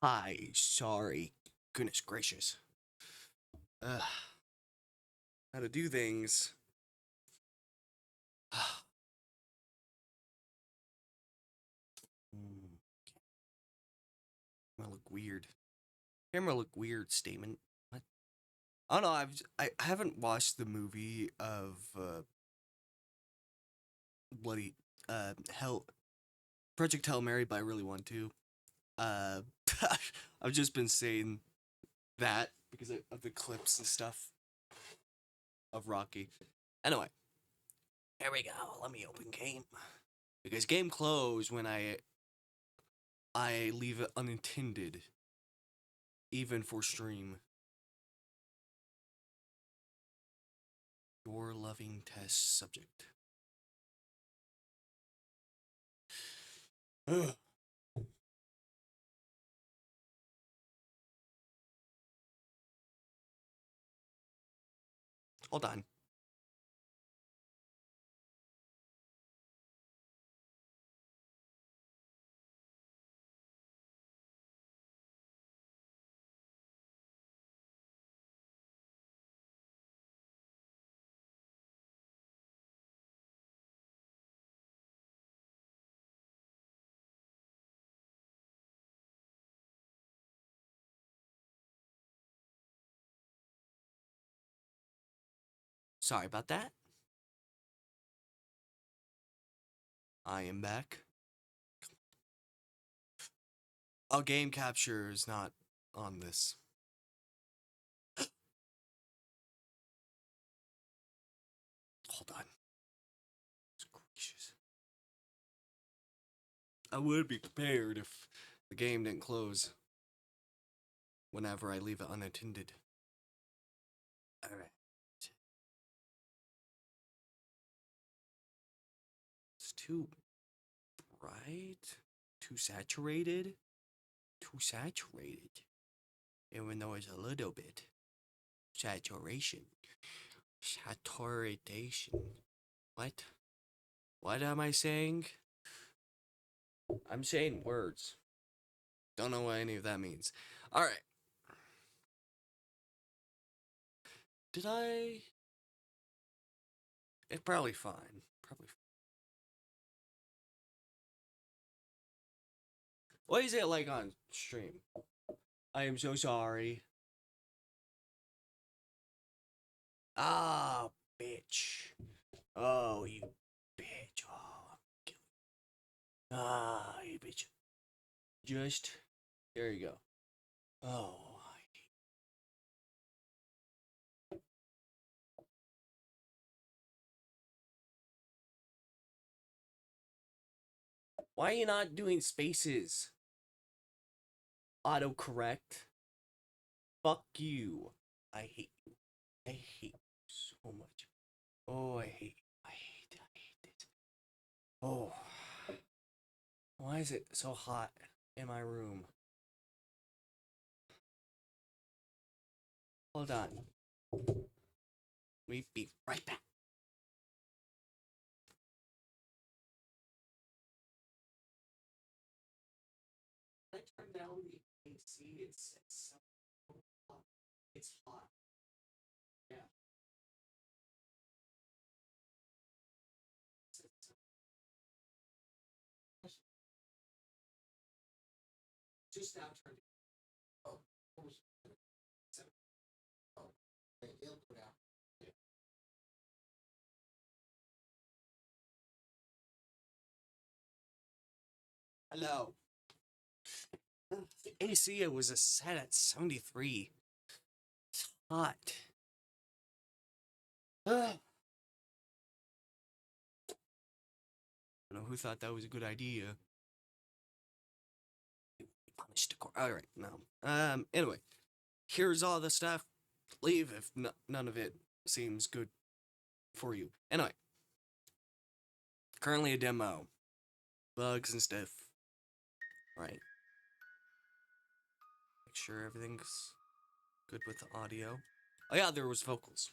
Hi, sorry. Goodness gracious. Ugh. How to do things. Camera look weird. Camera look weird statement. What? I don't know. I haven't watched the movie of bloody Hell Project Hail Mary, but I really want to. Uh, I've just been saying that because of the clips and stuff of Rocky. Anyway, here we go. Let me open game because game closed when I leave it unintended, even for stream. Your loving test subject. Ugh. Hold on. Sorry about that. I am back. Oh, game capture is not on this. Hold on. It's gracious. I would be prepared if the game didn't close whenever I leave it unattended. Alright. It's too bright, too saturated, even though it's a little bit. Saturation. Saturation. What? What am I saying? I'm saying words. Don't know what any of that means. Alright. Did I? It's probably fine. Probably fine. What is it like on stream? I am so sorry. Ah, bitch. Oh, you bitch. Oh, I'm killing you. Ah, you bitch. Just, there you go. Oh, why are you not doing spaces? Autocorrect. Fuck you. I hate you. I hate you so much. Oh, I hate you. I hate it. I hate it. Oh. Why is it so hot in my room? Hold on. We be right back. I turned down the AC. It's hot. It's hot. Yeah. Just now turned. Oh, oh, it'll go down. Yeah. Hello. The AC was set at 73. It's hot. I don't know who thought that was a good idea. Punished Alright, no. Anyway. Here's all the stuff. Leave if none of it seems good for you. Anyway. Currently a demo. Bugs and stuff. Right. Make sure everything's good with the audio. Oh yeah, there was vocals.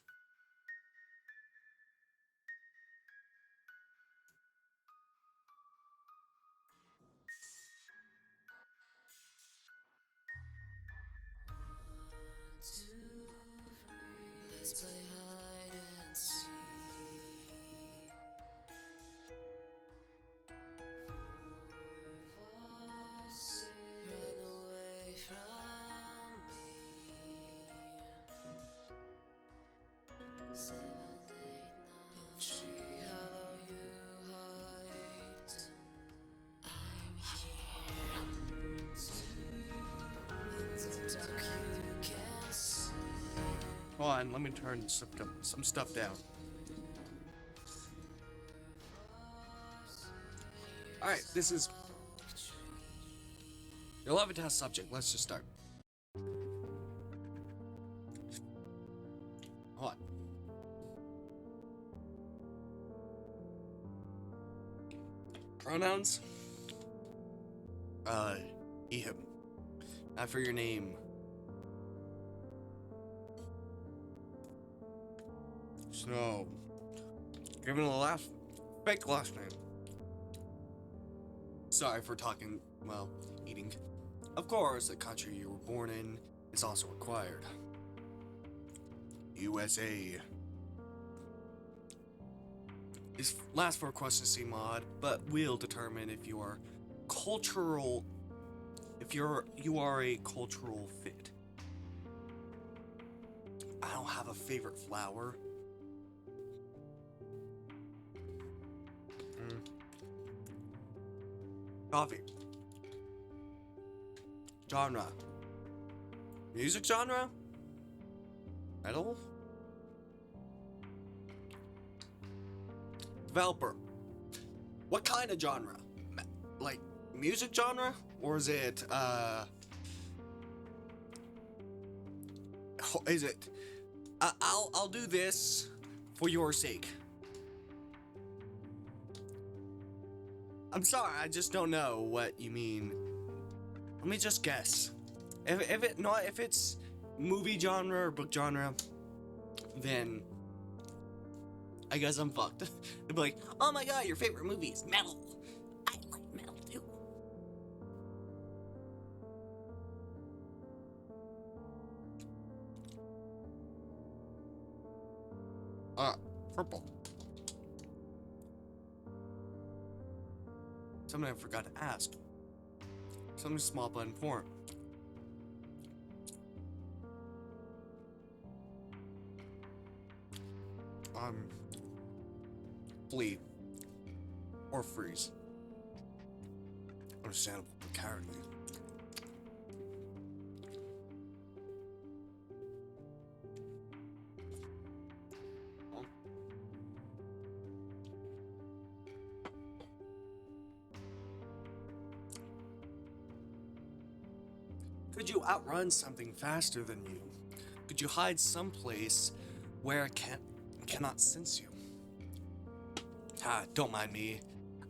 Hold on, let me turn some stuff down. Alright, this is your love and test subject. Let's just start. Hold on. Pronouns? Him. After your name. Snow. Given the fake last name. Sorry for talking, well, eating. Of course, the country you were born in is also required. USA. Is last for questions mod, but will determine if you are cultural. If you are a cultural fit. I don't have a favorite flower. Coffee. Genre. Music genre? Metal? Developer. What kind of genre? Like music genre? Or is it I'll do this for your sake. I'm sorry, I just don't know what you mean. Let me just guess. If it's movie genre or book genre, then I guess I'm fucked. They'll be like, oh my god, your favorite movie is metal. I like metal too. Purple. Something I forgot to ask. Something small but important. Flee. Or freeze. Understandable precarity. Could you outrun something faster than you? Could you hide someplace where it cannot sense you? Don't mind me.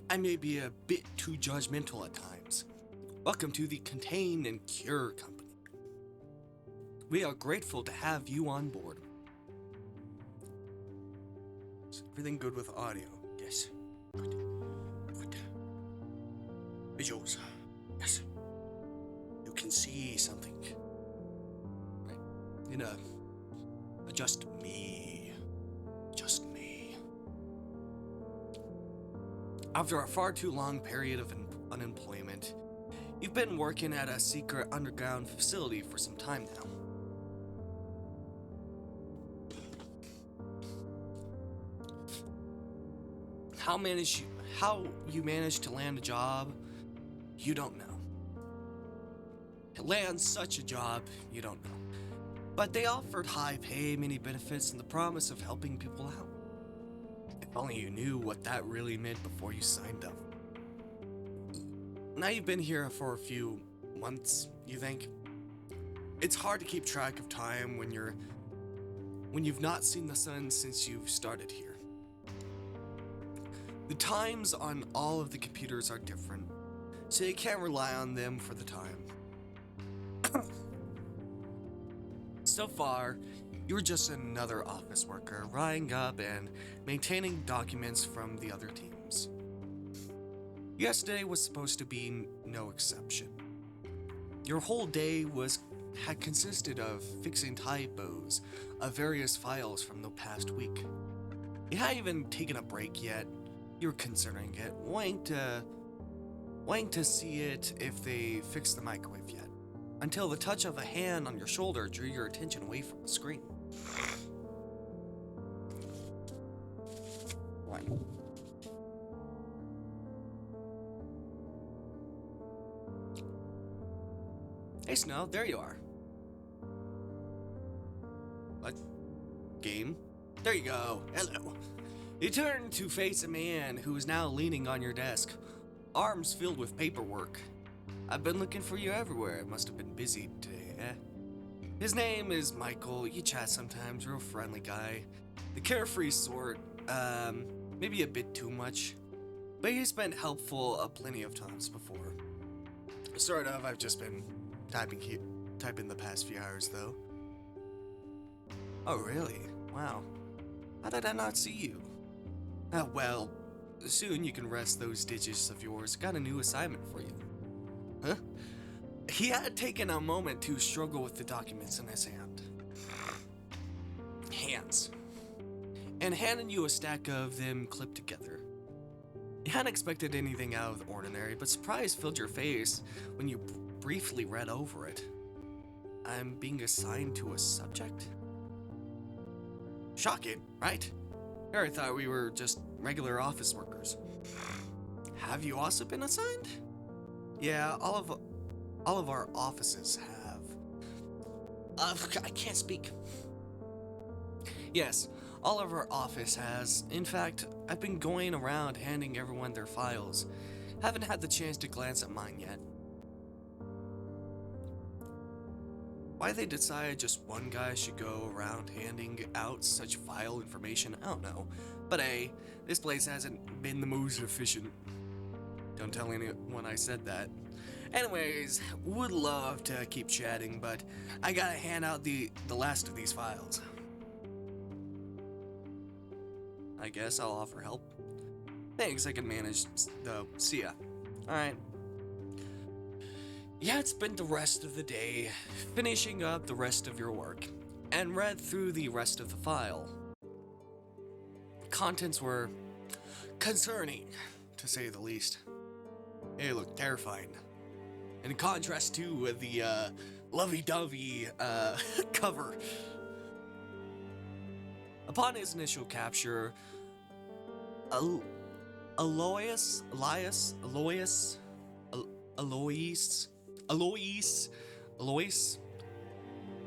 I may be a bit too judgmental at times. Welcome to the Contain and Cure Company. We are grateful to have you on board. Is everything good with audio? Yes. Good. Good. Visuals. Yes. You can see something. Right. Just me. Just me. After a far too long period of unemployment, you've been working at a secret underground facility for some time now. How you managed to land a job, you don't know. To land such a job, you don't know. But they offered high pay, many benefits, and the promise of helping people out. If only you knew what that really meant before you signed up. Now you've been here for a few months, you think? It's hard to keep track of time when you've not seen the sun since you've started here. The times on all of the computers are different, so you can't rely on them for the time. So far, you're just another office worker, writing up and maintaining documents from the other teams. Yesterday was supposed to be no exception. Your whole day had consisted of fixing typos of various files from the past week. You hadn't even taken a break yet. You were considering it, waiting to see it if they fixed the microwave yet, until the touch of a hand on your shoulder drew your attention away from the screen. Right. Hey Snow, there you are. What? game. There you go. Hello. You turn to face a man who is now leaning on your desk, arms filled with paperwork. I've been looking for you everywhere. It must have been busy today, eh? His name is Michael. You chat sometimes, real friendly guy. The carefree sort, maybe a bit too much. But he's been helpful plenty of times before. Sort of, I've just been typing the past few hours though. Oh really? Wow. How did I not see you? Well, soon you can rest those digits of yours. Got a new assignment for you. Huh? He had taken a moment to struggle with the documents in his hands, and handed you a stack of them clipped together. You hadn't expected anything out of the ordinary, but surprise filled your face when you briefly read over it. I'm being assigned to a subject? Shocking, right? Here I thought we were just regular office workers. Have you also been assigned? Yeah, all of our offices have. I can't speak. Yes, all of our office has. In fact, I've been going around handing everyone their files. Haven't had the chance to glance at mine yet. Why they decided just one guy should go around handing out such file information, I don't know. But hey, this place hasn't been the most efficient. Don't tell anyone I said that. Anyways, would love to keep chatting, but I gotta hand out the last of these files. I guess I'll offer help. Thanks, I can manage though. See ya. Alright. Yeah, it's been the rest of the day, finishing up the rest of your work, and read through the rest of the file. Contents were concerning, to say the least. It looked terrifying. In contrast to the lovey-dovey cover. Upon his initial capture, Alois,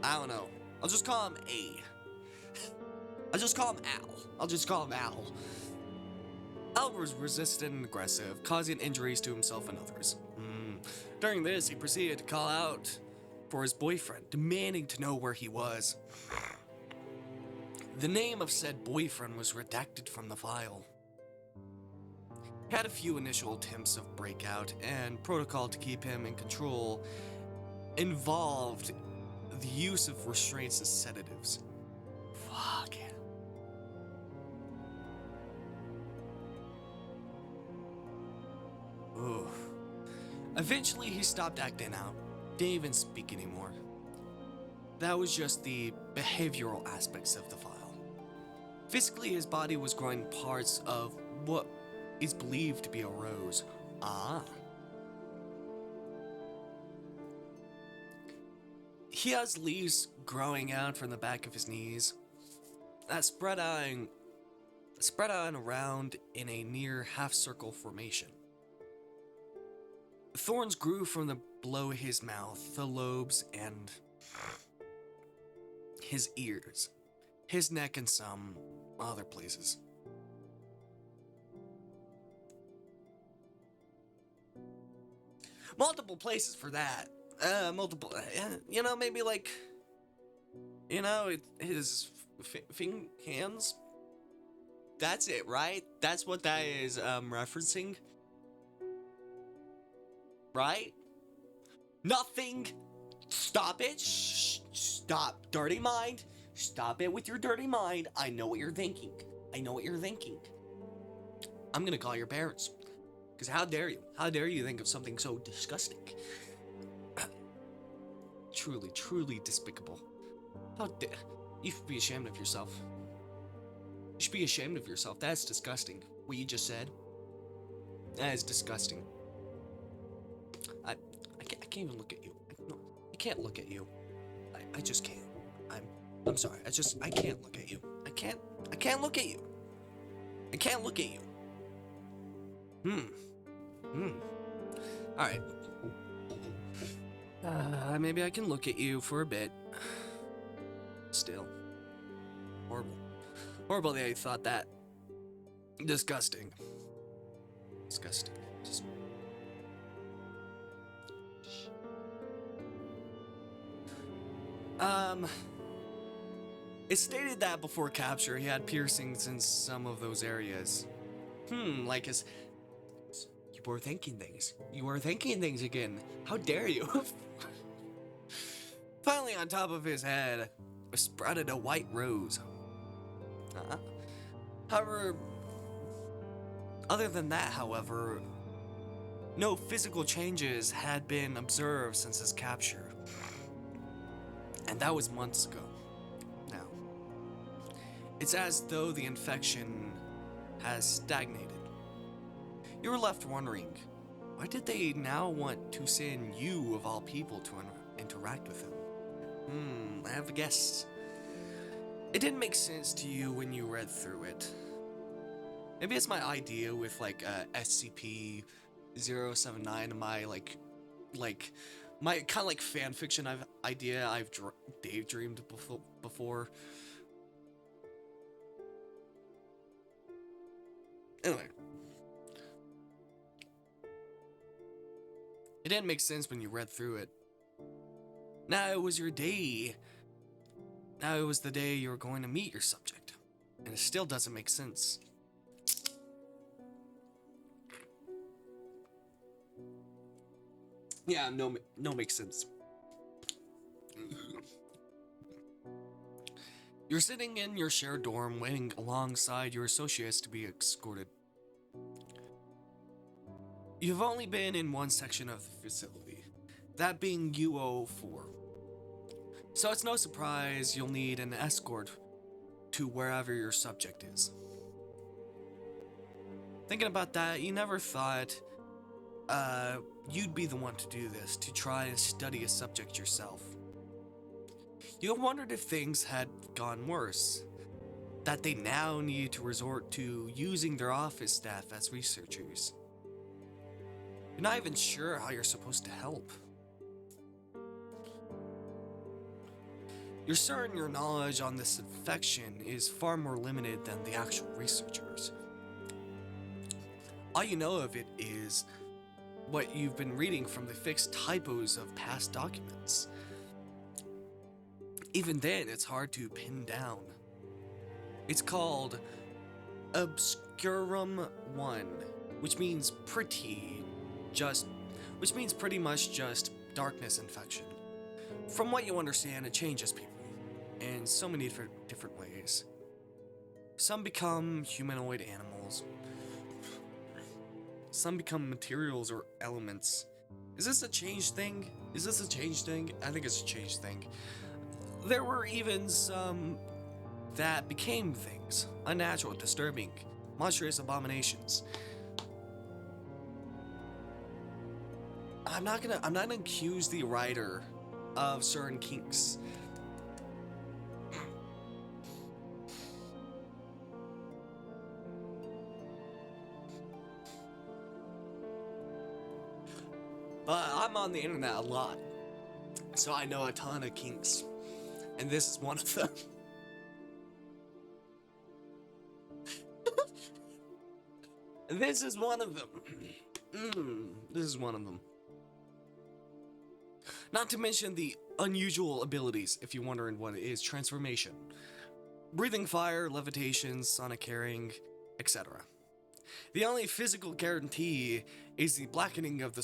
I don't know. I'll just call him A. I'll just call him Al. Al was resistant and aggressive, causing injuries to himself and others. During this, he proceeded to call out for his boyfriend, demanding to know where he was. The name of said boyfriend was redacted from the file. He had a few initial attempts of breakout, and protocol to keep him in control involved the use of restraints as sedatives. Fuck. Oof. Eventually, he stopped acting out. Didn't even speak anymore. That was just the behavioral aspects of the file. Physically, his body was growing parts of what is believed to be a rose. He has leaves growing out from the back of his knees that spread out around in a near half-circle formation. Thorns grew from below his mouth, the lobes, and his ears, his neck, and some other places. Multiple places for that. Maybe like, his hands. That's it, right? That's what that is referencing. Right? Nothing. Stop it. Shh. Stop. Dirty mind. Stop it with your dirty mind. I know what you're thinking. I'm gonna call your parents. Because how dare you? How dare you think of something so disgusting? Truly, truly despicable. You should be ashamed of yourself. You should be ashamed of yourself. That's disgusting. What you just said. That is disgusting. I can't even look at you. I can't look at you. I just can't. I'm sorry. I can't look at you. I can't look at you. I can't look at you. Alright. Maybe I can look at you for a bit. Still. horrible. Horrible that I thought that. Disgusting. Disgusting. Just... It stated that before capture he had piercings in some of those areas. Like his... You were thinking things. You were thinking things again. How dare you? Finally, on top of his head, sprouted a white rose. However, other than that, however, no physical changes had been observed since his capture. And that was months ago. Now, it's as though the infection has stagnated. You were left wondering, why did they now want to send you, of all people, to interact with him? I have a guess. It didn't make sense to you when you read through it. Maybe it's my idea with like SCP-079, my my kind of like fan fiction idea I've daydreamed before. Anyway. It didn't make sense when you read through it. Now it was your day. Now it was the day you were going to meet your subject. And it still doesn't make sense. Yeah, no makes sense. You're sitting in your shared dorm waiting alongside your associates to be escorted. You've only been in one section of the facility, that being UO4. So it's no surprise you'll need an escort to wherever your subject is. Thinking about that, you never thought you'd be the one to do this, to try and study a subject yourself. You wondered if things had gone worse, that they now need to resort to using their office staff as researchers. You're not even sure how you're supposed to help. You're certain your knowledge on this infection is far more limited than the actual researchers. All you know of it is what you've been reading from the fixed typos of past documents. Even then, it's hard to pin down. It's called Obscurum 1, which means pretty much just darkness infection. From what you understand, it changes people in so many different ways. Some become humanoid animals. Some become materials or elements. Is this a change thing? I think it's a change thing. There were even some that became things. Unnatural, disturbing, monstrous abominations. I'm not gonna accuse the writer of certain kinks. But I'm on the internet a lot, so I know a ton of kinks, and this is one of them. This is one of them. This is one of them. Not to mention the unusual abilities, if you're wondering what it is: transformation, breathing fire, levitation, sonic carrying, etc. The only physical guarantee is the blackening of the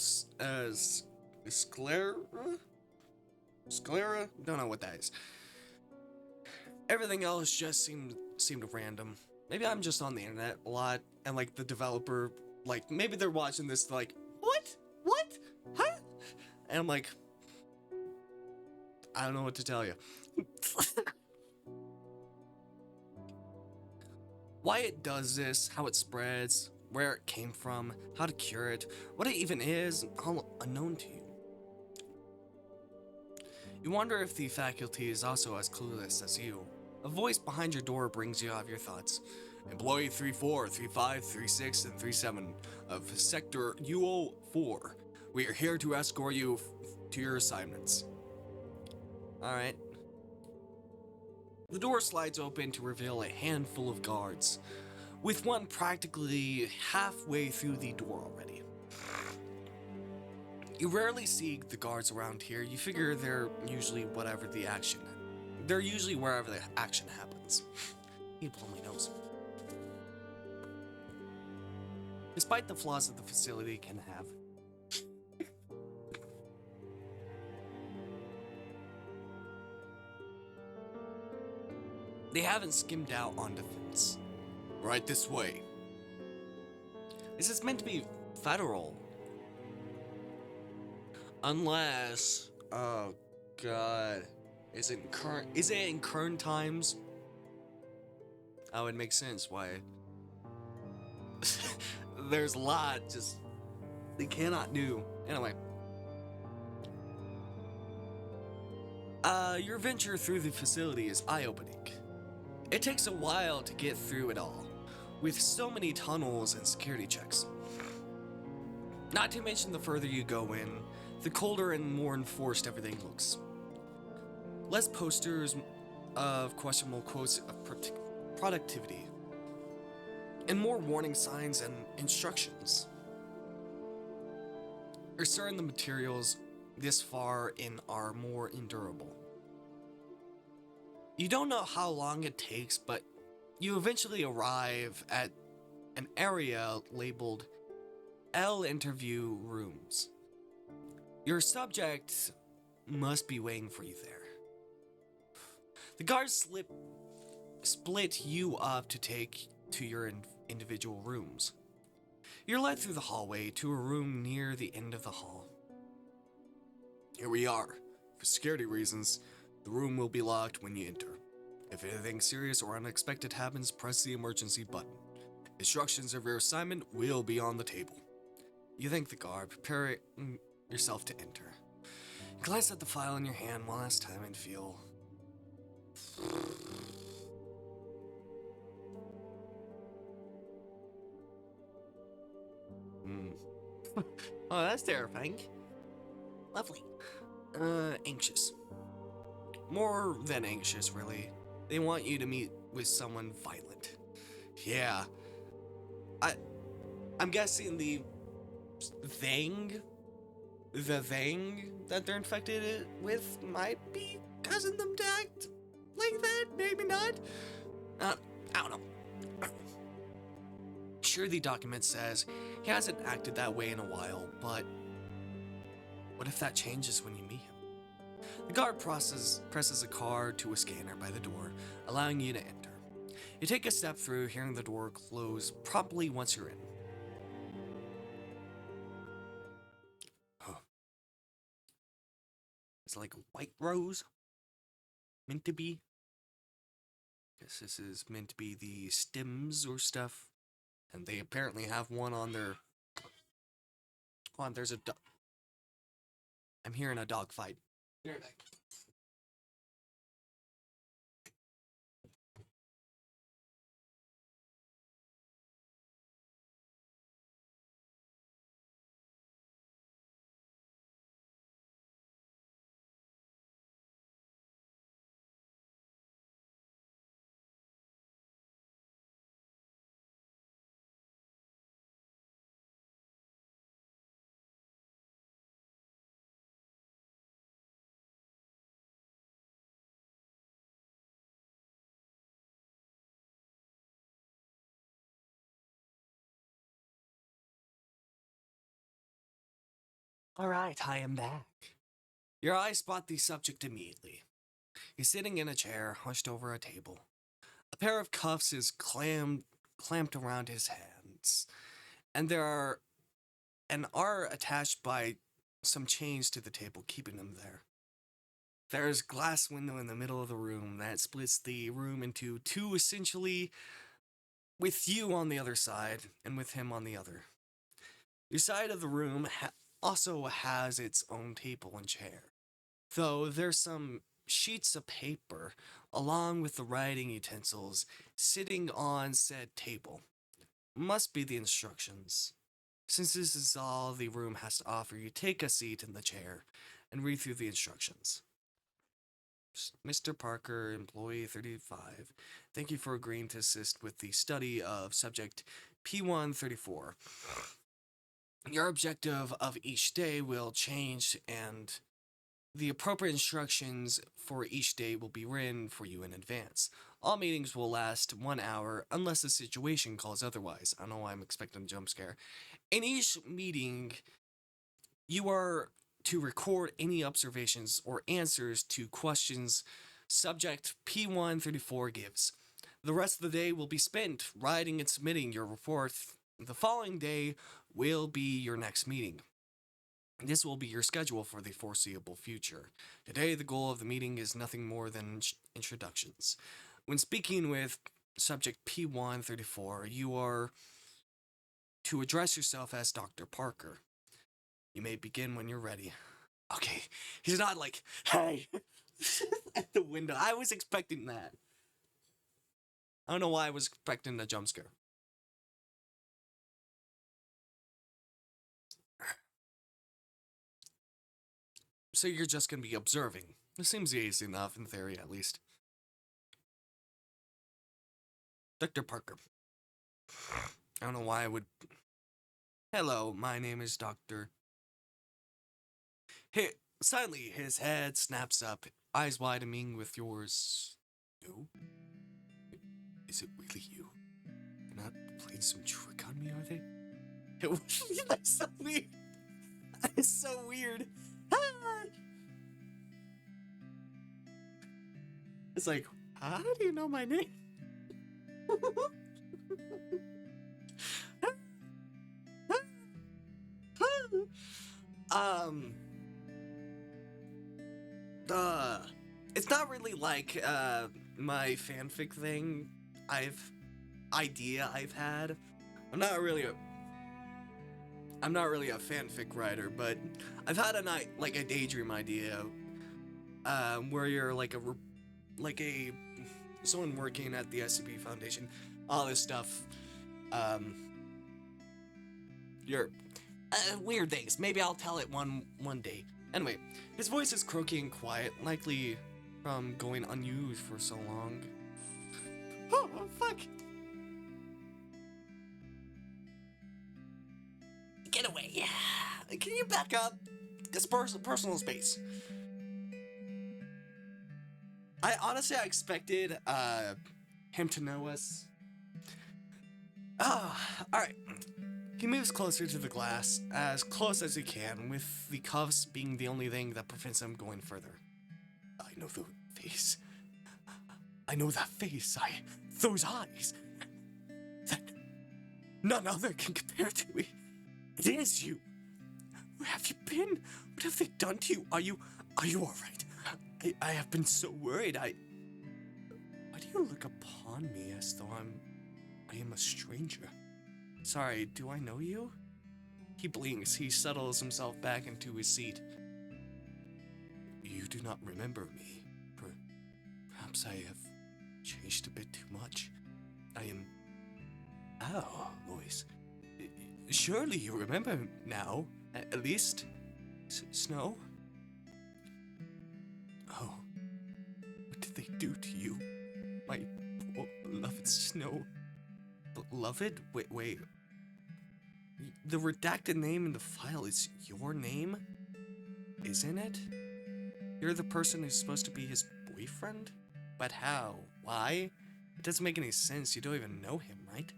sclera? Sclera? Don't know what that is. Everything else just seemed random. Maybe I'm just on the internet a lot, and like the developer, like maybe they're watching this like, what? Huh? And I'm like, I don't know what to tell you. Why it does this, how it spreads, where it came from, how to cure it, what it even is, all unknown to you. You wonder if the faculty is also as clueless as you. A voice behind your door brings you out of your thoughts. Employee 34, 35, 36, and 37 of Sector UO4. We are here to escort you to your assignments. Alright. The door slides open to reveal a handful of guards, with one practically halfway through the door already. You rarely see the guards around here. You figure they're usually wherever the action happens. He blow my nose. Despite the flaws that the facility can have, they haven't skimmed out on defense. Right this way. This is meant to be federal. Unless, oh god, is it in current times? That would make sense why. There's a lot just they cannot do. Anyway. Your venture through the facility is eye-opening. It takes a while to get through it all, with so many tunnels and security checks. Not to mention the further you go in, the colder and more enforced everything looks. Less posters of questionable quotes of productivity, and more warning signs and instructions. You're certain the materials this far in are more endurable. You don't know how long it takes, but you eventually arrive at an area labeled L interview rooms. Your subject must be waiting for you there. The guards split you up to take to your individual rooms. You're led through the hallway to a room near the end of the hall. Here we are. For security reasons, the room will be locked when you enter. If anything serious or unexpected happens, press the emergency button. Instructions of your assignment will be on the table. You thank the guard, prepare yourself to enter. You glance at the file in your hand one last time and feel... Oh, that's terrifying. Lovely. Anxious. More than anxious, really. They want you to meet with someone violent. Yeah. I'm guessing the thing that they're infected with might be causing them to act like that, maybe not. I don't know. Sure, the document says he hasn't acted that way in a while, but what if that changes when you meet him? The guard presses a card to a scanner by the door, allowing you to enter. You take a step through, hearing the door close promptly once you're in. Huh. It's like a white rose. Meant to be. Guess this is meant to be the stems or stuff. And they apparently have one on their... Hold on, there's a dog. I'm hearing a dog fight. Be right back. Alright, I am back. Your eyes spot the subject immediately. He's sitting in a chair, hunched over a table. A pair of cuffs is clamped around his hands, and are attached by some chains to the table, keeping him there. There's a glass window in the middle of the room that splits the room into two, essentially, with you on the other side and with him on the other. Your side of the room also has its own table and chair, though there's some sheets of paper along with the writing utensils sitting on said table. Must be the instructions. Since this is all the room has to offer, you take a seat in the chair and read through the instructions. Mr. Parker, employee 35. Thank you for agreeing to assist with the study of subject P134. Your objective of each day will change, and the appropriate instructions for each day will be written for you in advance. All meetings will last 1 hour unless the situation calls otherwise. I don't know why I'm expecting a jump scare. In each meeting, you are to record any observations or answers to questions subject P134 gives. The rest of the day will be spent writing and submitting your report. The following day will be your next meeting. This will be your schedule for the foreseeable future. Today, the goal of the meeting is nothing more than introductions. When speaking with subject P134, you are to address yourself as Dr. Parker. You may begin when you're ready. Okay, he's not like, hey, at the window. I was expecting that. I don't know why I was expecting a jump scare. So you're just going to be observing. It seems easy enough, in theory at least. Dr. Parker. I don't know why I would... Hello, my name is Dr. Suddenly, his head snaps up, eyes widening with yours. No? Is it really you? They're not playing some trick on me, are they? That's so weird. That is so weird. It's like, how do you know my name? It's not really like my fanfic thing I've had. I'm not really a fanfic writer, but I've had a daydream idea where you're someone working at the SCP Foundation, all this stuff. You're weird things. Maybe I'll tell it one day. Anyway, his voice is croaky and quiet, likely from going unused for so long. Oh, fuck! Get away! Can you back up? It's personal space. I honestly expected him to know us. Alright. He moves closer to the glass, as close as he can, with the cuffs being the only thing that prevents him going further. I know the face. I know that face. Those eyes. That none other can compare to it. It is you. Where have you been? What have they done to you? Are you alright? I have been so worried. Why do you look upon me as though I am a stranger? Sorry, do I know you? He blinks. He settles himself back into his seat. You do not remember me. Perhaps I have changed a bit too much. I am... Oh, Lois. Surely you remember now, at least. Snow? Oh. What did they do to you? My poor beloved Snow. Beloved? Wait. The redacted name in the file is your name? Isn't it? You're the person who's supposed to be his boyfriend? But how? Why? It doesn't make any sense. You don't even know him, right?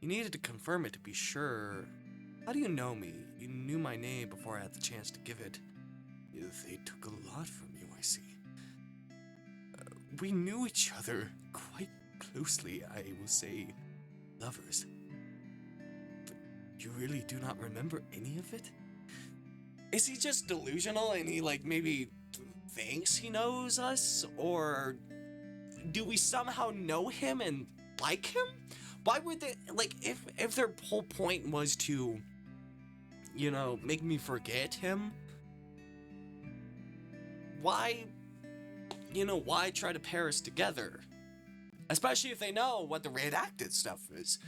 You needed to confirm it to be sure. How do you know me? You knew my name before I had the chance to give it. They took a lot from you, I see. We knew each other quite closely, I will say. Lovers. But you really do not remember any of it? Is he just delusional and he maybe thinks he knows us? Or do we somehow know him and like him? Why would they, if their whole point was to, make me forget him? Why try to pair us together? Especially if they know what the redacted stuff is.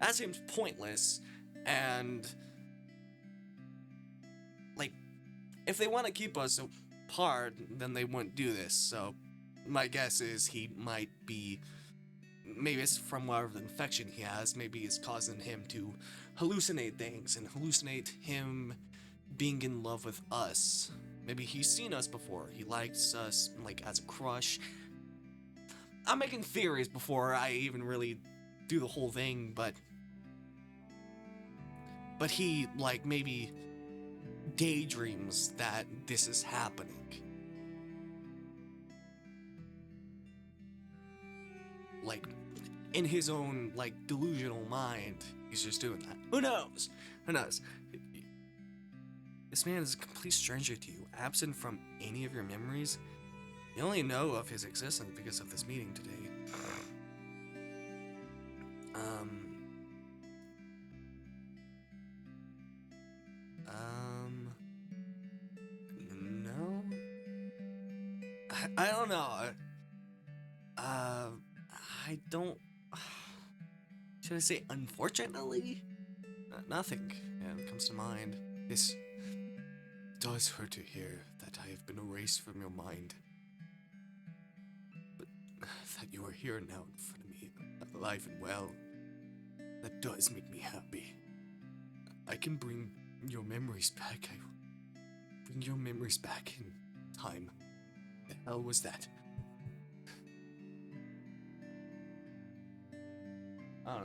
That seems pointless, and, if they want to keep us apart, then they wouldn't do this. So my guess is he might be, maybe it's from whatever infection he has, maybe it's causing him to hallucinate things and hallucinate him being in love with us. Maybe he's seen us before. He likes us, like, as a crush. I'm making theories before I even really do the whole thing, but he, like, maybe daydreams that this is happening. Like, in his own, like, delusional mind, he's just doing that. Who knows? Who knows? This man is a complete stranger to you, absent from any of your memories. You only know of his existence because of this meeting today. No? I don't know. I don't... Should I say unfortunately? Nothing comes to mind. This does hurt to hear that I have been erased from your mind. But that you are here now in front of me, alive and well, that does make me happy. I can bring your memories back. I will bring your memories back in time. The hell was that? I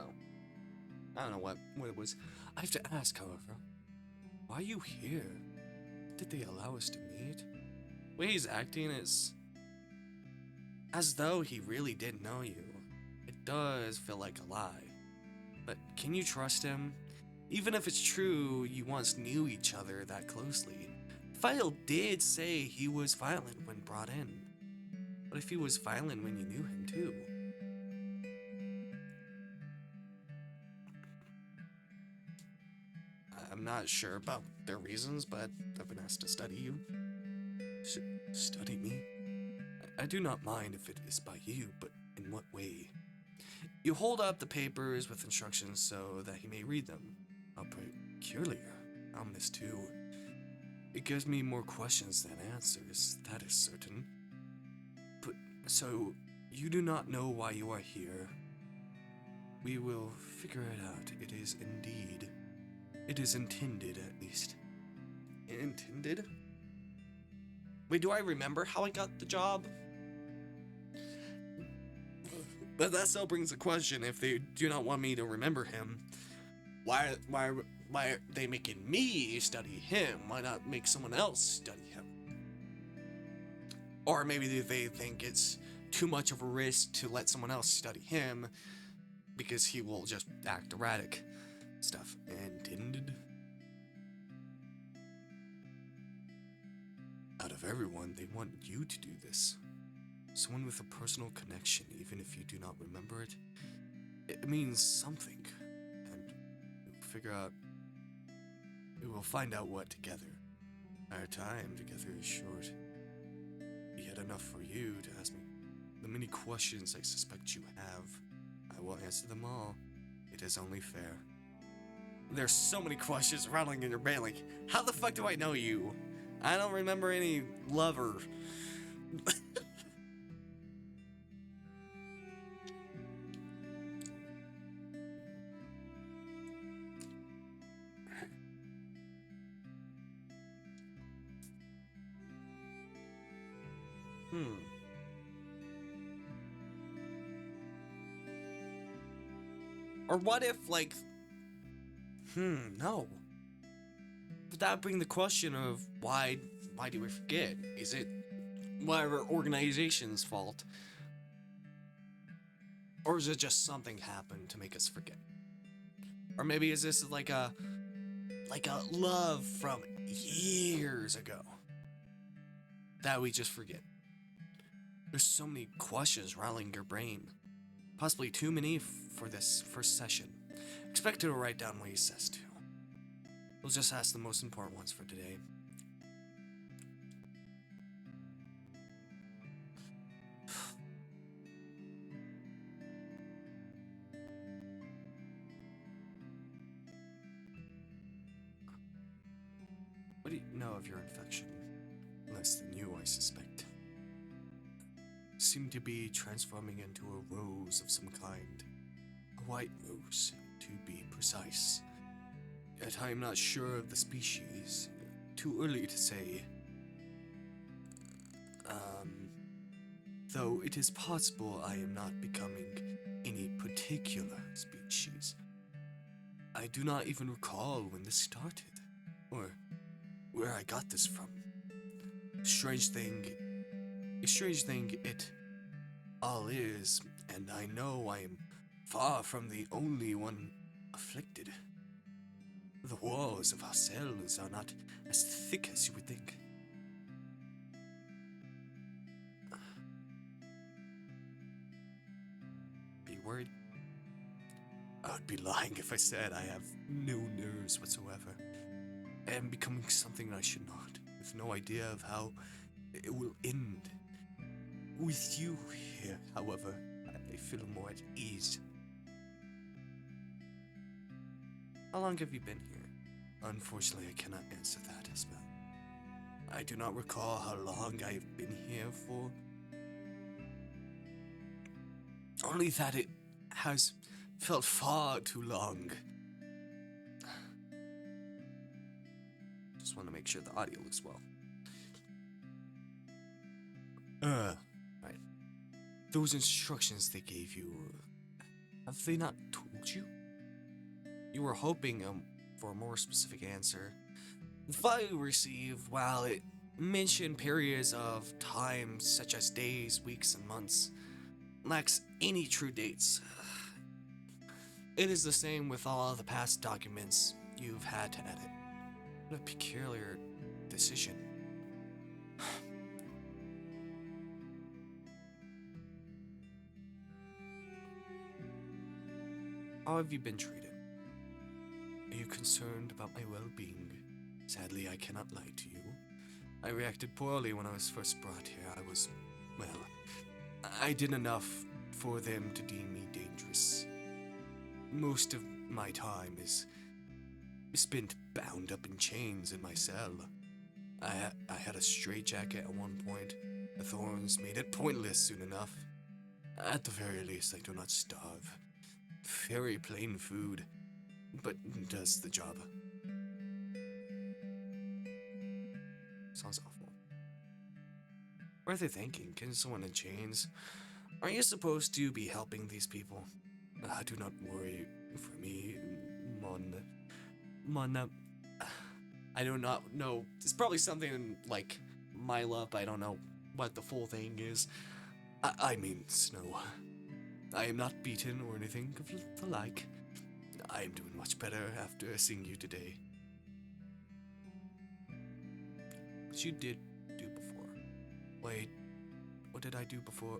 don't know what it was. I have to ask, however, why are you here? Did they allow us to meet? The way he's acting is as though he really did know you. It does feel like a lie. But can you trust him? Even if it's true you once knew each other that closely. File did say he was violent when brought in. What if he was violent when you knew him too? I'm not sure about their reasons, but I've been asked to study you. Study me? I do not mind if it is by you, but in what way? You hold up the papers with instructions so that he may read them. How peculiar. Ominous too. It gives me more questions than answers, that is certain. But, so, you do not know why you are here? We will figure it out. It is indeed. It is intended, at least. Intended? Wait, do I remember how I got the job? But that still brings the question, if they do not want me to remember him, why are they making me study him? Why not make someone else study him? Or maybe they think it's too much of a risk to let someone else study him because he will just act erratic. Stuff intended. Out of everyone, they want you to do this. Someone with a personal connection, even if you do not remember it. It means something. And we will find out what together. Our time together is short. Yet enough for you to ask me the many questions I suspect you have. I will answer them all. It is only fair. There's so many questions rattling in your brain, like, how the fuck do I know you? I don't remember any lover. Or what if, like, no. But that would bring the question of why do we forget? Is it whatever organization's fault? Or is it just something happened to make us forget? Or maybe is this like a love from years ago that we just forget? There's so many questions rattling your brain. Possibly too many for this first session. Expect to write down what he says to. We'll just ask the most important ones for today. What do you know of your infection? less than you, I suspect. Seem to be transforming into a rose of some kind. A white rose, to be precise. Yet I am not sure of the species. Too early to say. Though it is possible I am not becoming any particular species. I do not even recall when this started, or where I got this from. Strange thing it all is, and I know I am far from the only one afflicted. The walls of our cells are not as thick as you would think. Are you worried? I would be lying if I said I have no nerves whatsoever. I am becoming something I should not, with no idea of how it will end. With you here, however, I feel more at ease. How long have you been here? Unfortunately, I cannot answer that as well. I do not recall how long I have been here for. Only that it has felt far too long. Just want to make sure the audio looks well. Right. Those instructions they gave you, have they not told you? You were hoping for a more specific answer. The file you received, while it mentioned periods of time such as days, weeks, and months, lacks any true dates. It is the same with all the past documents you've had to edit. What a peculiar decision. How have you been treated? Are you concerned about my well-being? Sadly, I cannot lie to you. I reacted poorly when I was first brought here. I did enough for them to deem me dangerous. Most of my time is spent bound up in chains in my cell. I had a straitjacket at one point. The thorns made it pointless soon enough. At the very least, I do not starve. Very plain food, but does the job. Sounds awful. What are they thinking? Killing someone in chains? Aren't you supposed to be helping these people? Do not worry for me, Mon. I do not know. It's probably something like my love, but I don't know what the full thing is. I mean, Snow. I am not beaten or anything of the like. I am doing much better after seeing you today. What you did do before? Wait, what did I do before?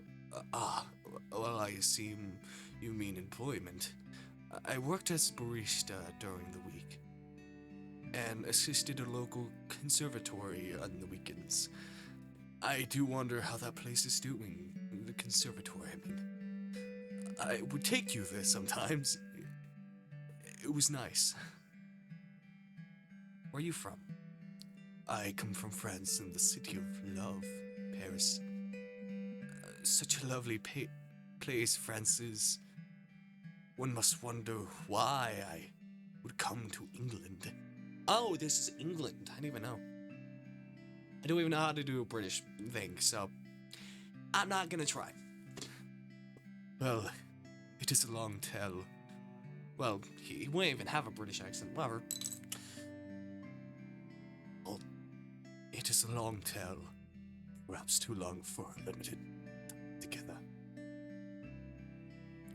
Well, I assume you mean employment. I worked as barista during the week and assisted a local conservatory on the weekends. I do wonder how that place is doing. The conservatory, I mean. I would take you there sometimes. It was nice. Where are you from? I come from France in the city of love, Paris. Such a lovely place France is. One must wonder why I would come to England. Oh, this is England. I didn't even know. I don't even know how to do a British thing, so I'm not gonna try. Well, it is a long tell. Well, he won't even have a British accent, whatever. Well, it is a long tell. Perhaps too long for limited together.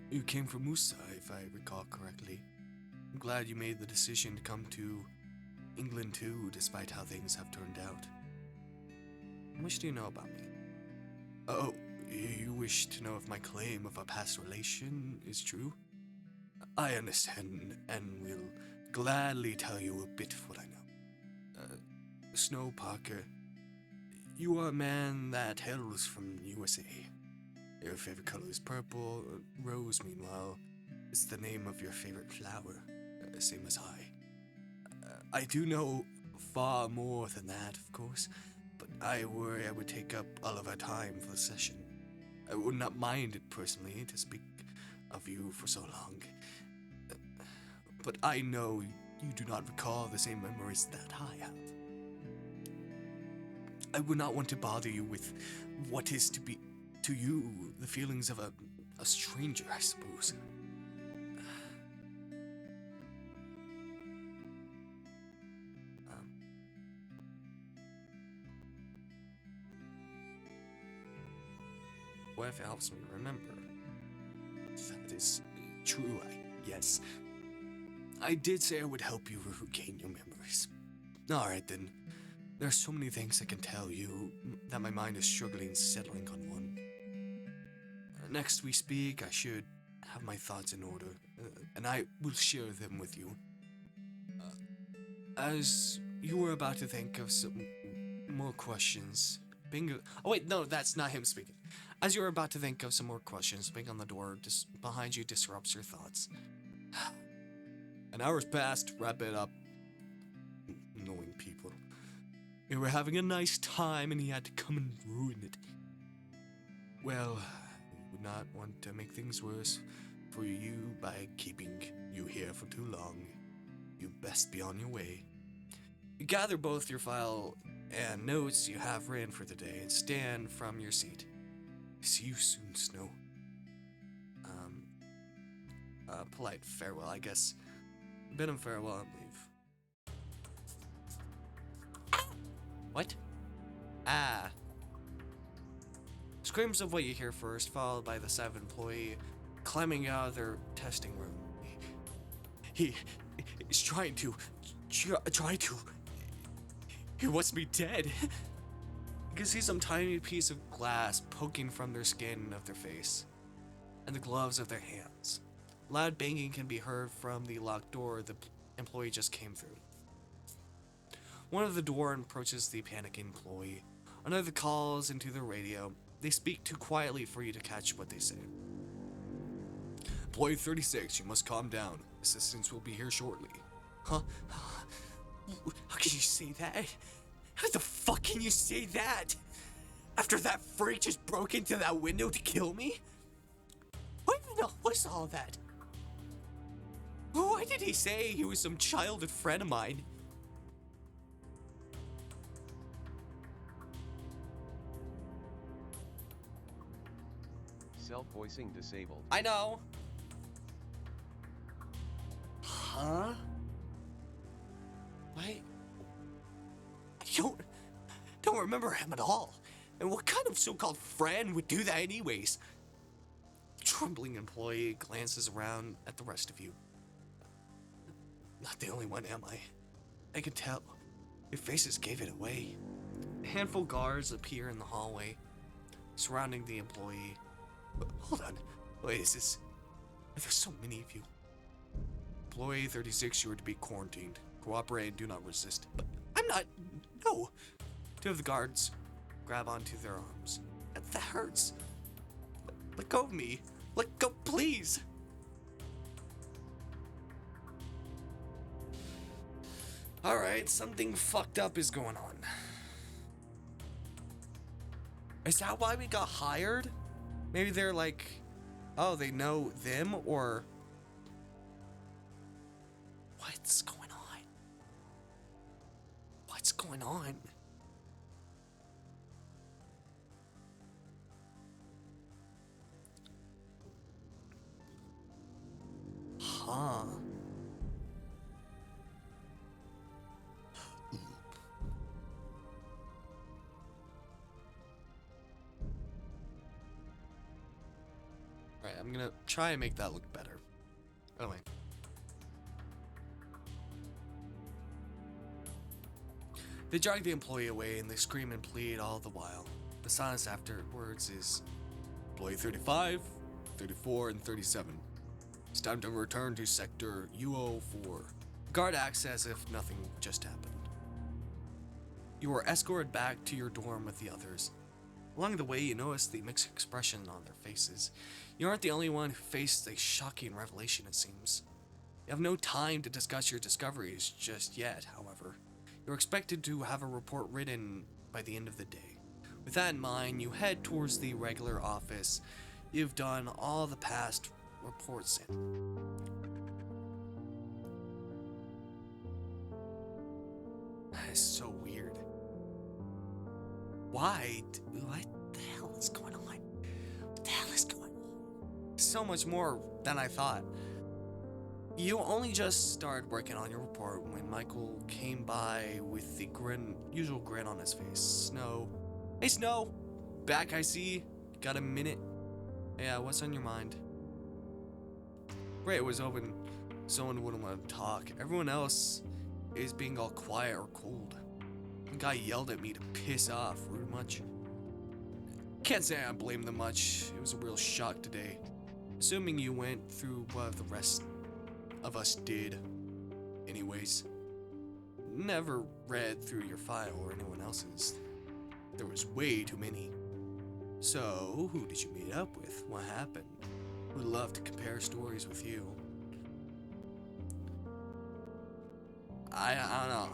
You came from Musa, if I recall correctly. I'm glad you made the decision to come to England too, despite how things have turned out. How much do you know about me? Oh, you wish to know if my claim of a past relation is true? I understand, and will gladly tell you a bit of what I know. Snow Parker, you are a man that hails from USA. Your favorite color is purple. Rose, meanwhile, is the name of your favorite flower, same as I. I do know far more than that, of course, but I worry I would take up all of our time for the session. I would not mind it personally to speak of you for so long. But I know you do not recall the same memories that I have. I would not want to bother you with what is to be, to you, the feelings of a stranger, I suppose. What if it helps me remember? That is true, yes. I did say I would help you regain your memories. Alright then. There are so many things I can tell you that my mind is struggling settling on one. Next we speak, I should have my thoughts in order, and I will share them with you. As you were about to think of some more questions, Bingo. Oh wait, no, that's not him speaking. As you were about to think of some more questions, bang on the door behind you disrupts your thoughts. An hour's passed, wrap it up. Annoying people. We were having a nice time and he had to come and ruin it. Well, we would not want to make things worse for you by keeping you here for too long. You best be on your way. You gather both your file and notes you have written for the day and stand from your seat. See you soon, Snow. Polite farewell, I guess. Bid him farewell and leave. What? Ah. Screams of what you hear first, followed by the 7th employee climbing out of their testing room. He's trying to. He wants me dead. You can see some tiny piece of glass poking from their skin of their face, and the gloves of their hands. Loud banging can be heard from the locked door the employee just came through. One of the door approaches the panicking employee. Another calls into the radio. They speak too quietly for you to catch what they say. Employee 36, you must calm down. Assistants will be here shortly. Huh? How can you say that? How the fuck can you say that? After that freak just broke into that window to kill me? What the hell was all that? Why did he say he was some childhood friend of mine? Self-voicing disabled. I know. Huh? I don't remember him at all. And what kind of so-called friend would do that anyways? The trembling employee glances around at the rest of you. Not the only one, am I? I can tell. Your faces gave it away. A handful of guards appear in the hallway, surrounding the employee. Hold on. Wait, is this... There's so many of you. Employee 36, you are to be quarantined. Cooperate and do not resist. But I'm not... No. 2 of the guards grab onto their arms. That hurts. Let go of me. Let go, please. Alright, something fucked up is going on. Is that why we got hired? Maybe they're like, oh, they know them, or... What's going on? What's going on? Huh. Alright, I'm gonna try and make that look better. Anyway. They drag the employee away and they scream and plead all the while. The silence afterwards is employee 35, 34, and 37. It's time to return to sector UO4. The guard acts as if nothing just happened. You are escorted back to your dorm with the others. Along the way, you notice the mixed expression on their faces. You aren't the only one who faced a shocking revelation, it seems. You have no time to discuss your discoveries just yet, however. You're expected to have a report written by the end of the day. With that in mind, you head towards the regular office you've done all the past reports in. That is so weird. Why? What the hell is going on? What the hell is going on? So much more than I thought. You only just started working on your report when Michael came by with the usual grin on his face. Snow. Hey, Snow! Back, I see. Got a minute? Yeah, what's on your mind? Great, it was hoping someone wouldn't want to talk. Everyone else is being all quiet or cold. The guy yelled at me to piss off. Rude much? Can't say I blame them much. It was a real shock today. Assuming you went through what the rest of us did. Anyways. Never read through your file or anyone else's. There was way too many. So, who did you meet up with? What happened? Would love to compare stories with you. I don't know.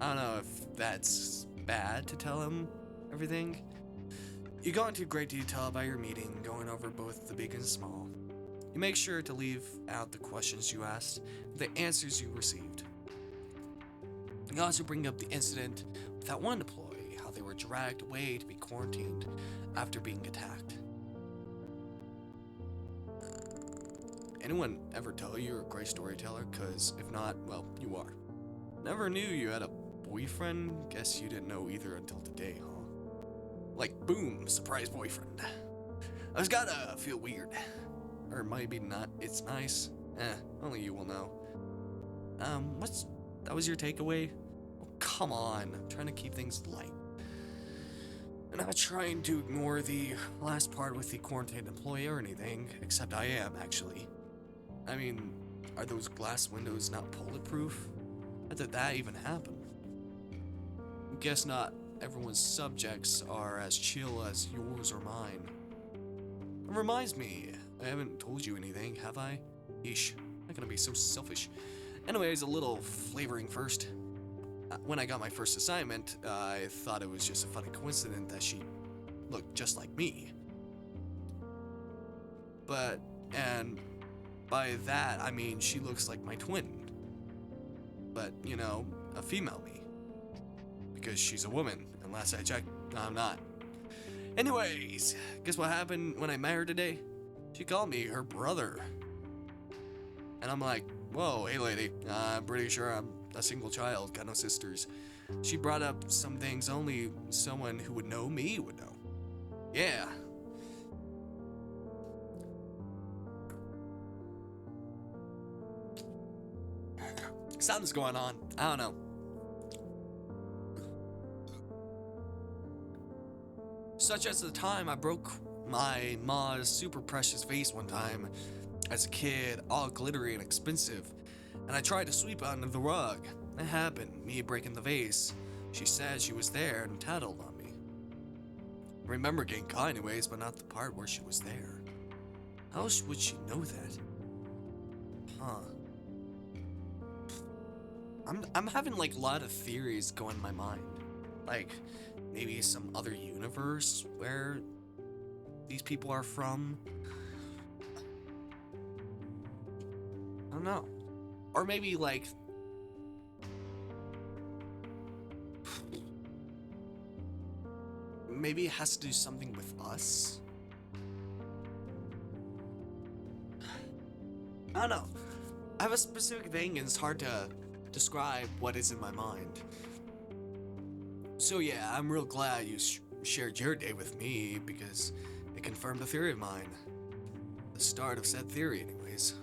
I don't know if that's bad to tell him everything. You go into great detail about your meeting, going over both the big and small. You make sure to leave out the questions you asked, the answers you received. You also bring up the incident with that one employee, how they were dragged away to be quarantined after being attacked. Anyone ever tell you you're a great storyteller? Cause if not, well, you are. Never knew you had a boyfriend? Guess you didn't know either until today, huh? Like, boom, surprise boyfriend. I was gotta feel weird. Or maybe not, it's nice. Only you will know. That was your takeaway? Oh, come on, I'm trying to keep things light. And I'm not trying to ignore the last part with the quarantined employee or anything, except I am, actually. I mean, are those glass windows not bulletproof? How did that even happen? Guess not everyone's subjects are as chill as yours or mine. It reminds me, I haven't told you anything, have I? Yeesh, I'm not gonna be so selfish. Anyways, a little flavoring first. When I got my first assignment, I thought it was just a funny coincidence that she looked just like me. And by that, I mean she looks like my twin. But, you know, a female me. Because she's a woman, and last I checked, I'm not. Anyways, guess what happened when I met her today? She called me her brother. And I'm like, whoa, hey lady, I'm pretty sure I'm a single child, got no sisters. She brought up some things only someone who would know me would know. Yeah. Something's going on. I don't know. Such as the time I broke my ma's super precious vase one time as a kid, all glittery and expensive, and I tried to sweep it under the rug. It happened, me breaking the vase. She said she was there and tattled on me. I remember getting caught anyways, but not the part where she was there. How else would she know that? Huh. I'm having like a lot of theories going in my mind. Like, maybe some other universe where these people are from. I don't know. Or maybe like maybe it has to do something with us. I don't know. I have a specific thing and it's hard to describe what is in my mind. So yeah, I'm real glad you shared your day with me because it confirmed a theory of mine. The start of said theory anyways.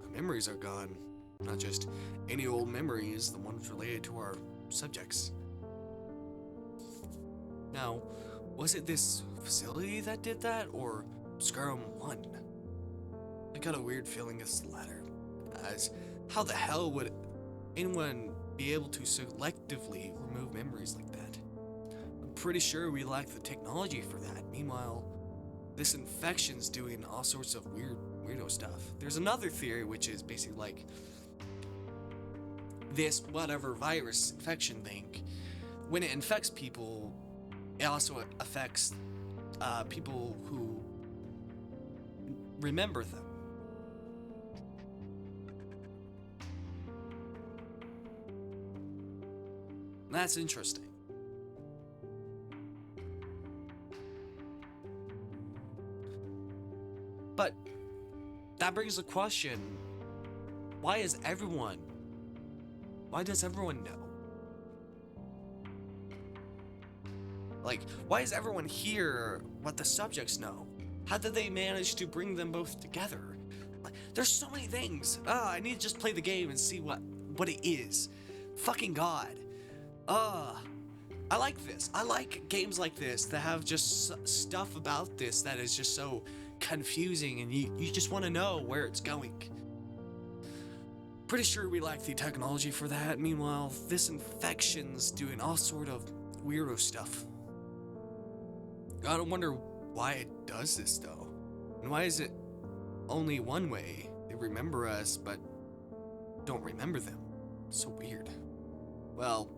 My memories are gone. Not just any old memories, the ones related to our subjects. Now, was it this facility that did that, or Skyrim 1? I got a weird feeling it's the latter, as how the hell would anyone be able to selectively remove memories like that? I'm pretty sure we lack the technology for that. Meanwhile, this infection's doing all sorts of weirdo stuff. There's another theory which is basically like this whatever virus infection thing, when it infects people, it also affects people who remember them. That's interesting. But that brings the question, why does everyone know? Like, why does everyone hear what the subjects know? How did they manage to bring them both together? Like, there's so many things. I need to just play the game and see what it is. Fucking God. I like this. I like games like this that have just stuff about this that is just so confusing and you just want to know where it's going. Pretty sure we lack the technology for that. Meanwhile, this infection's doing all sort of weirdo stuff. I don't wonder why it does this though. And why is it only one way? They remember us, but don't remember them. So weird. Well,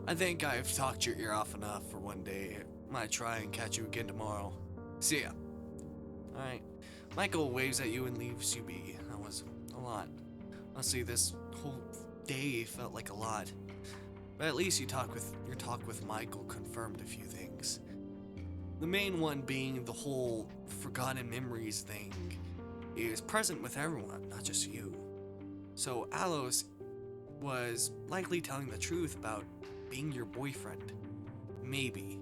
I think I've talked your ear off enough for one day. Might try and catch you again tomorrow. See ya. Alright. Michael waves at you and leaves you be. That was a lot. Honestly, this whole day felt like a lot. But at least your talk with Michael confirmed a few things. The main one being the whole forgotten memories thing is present with everyone, not just you. So Alos was likely telling the truth about being your boyfriend. Maybe.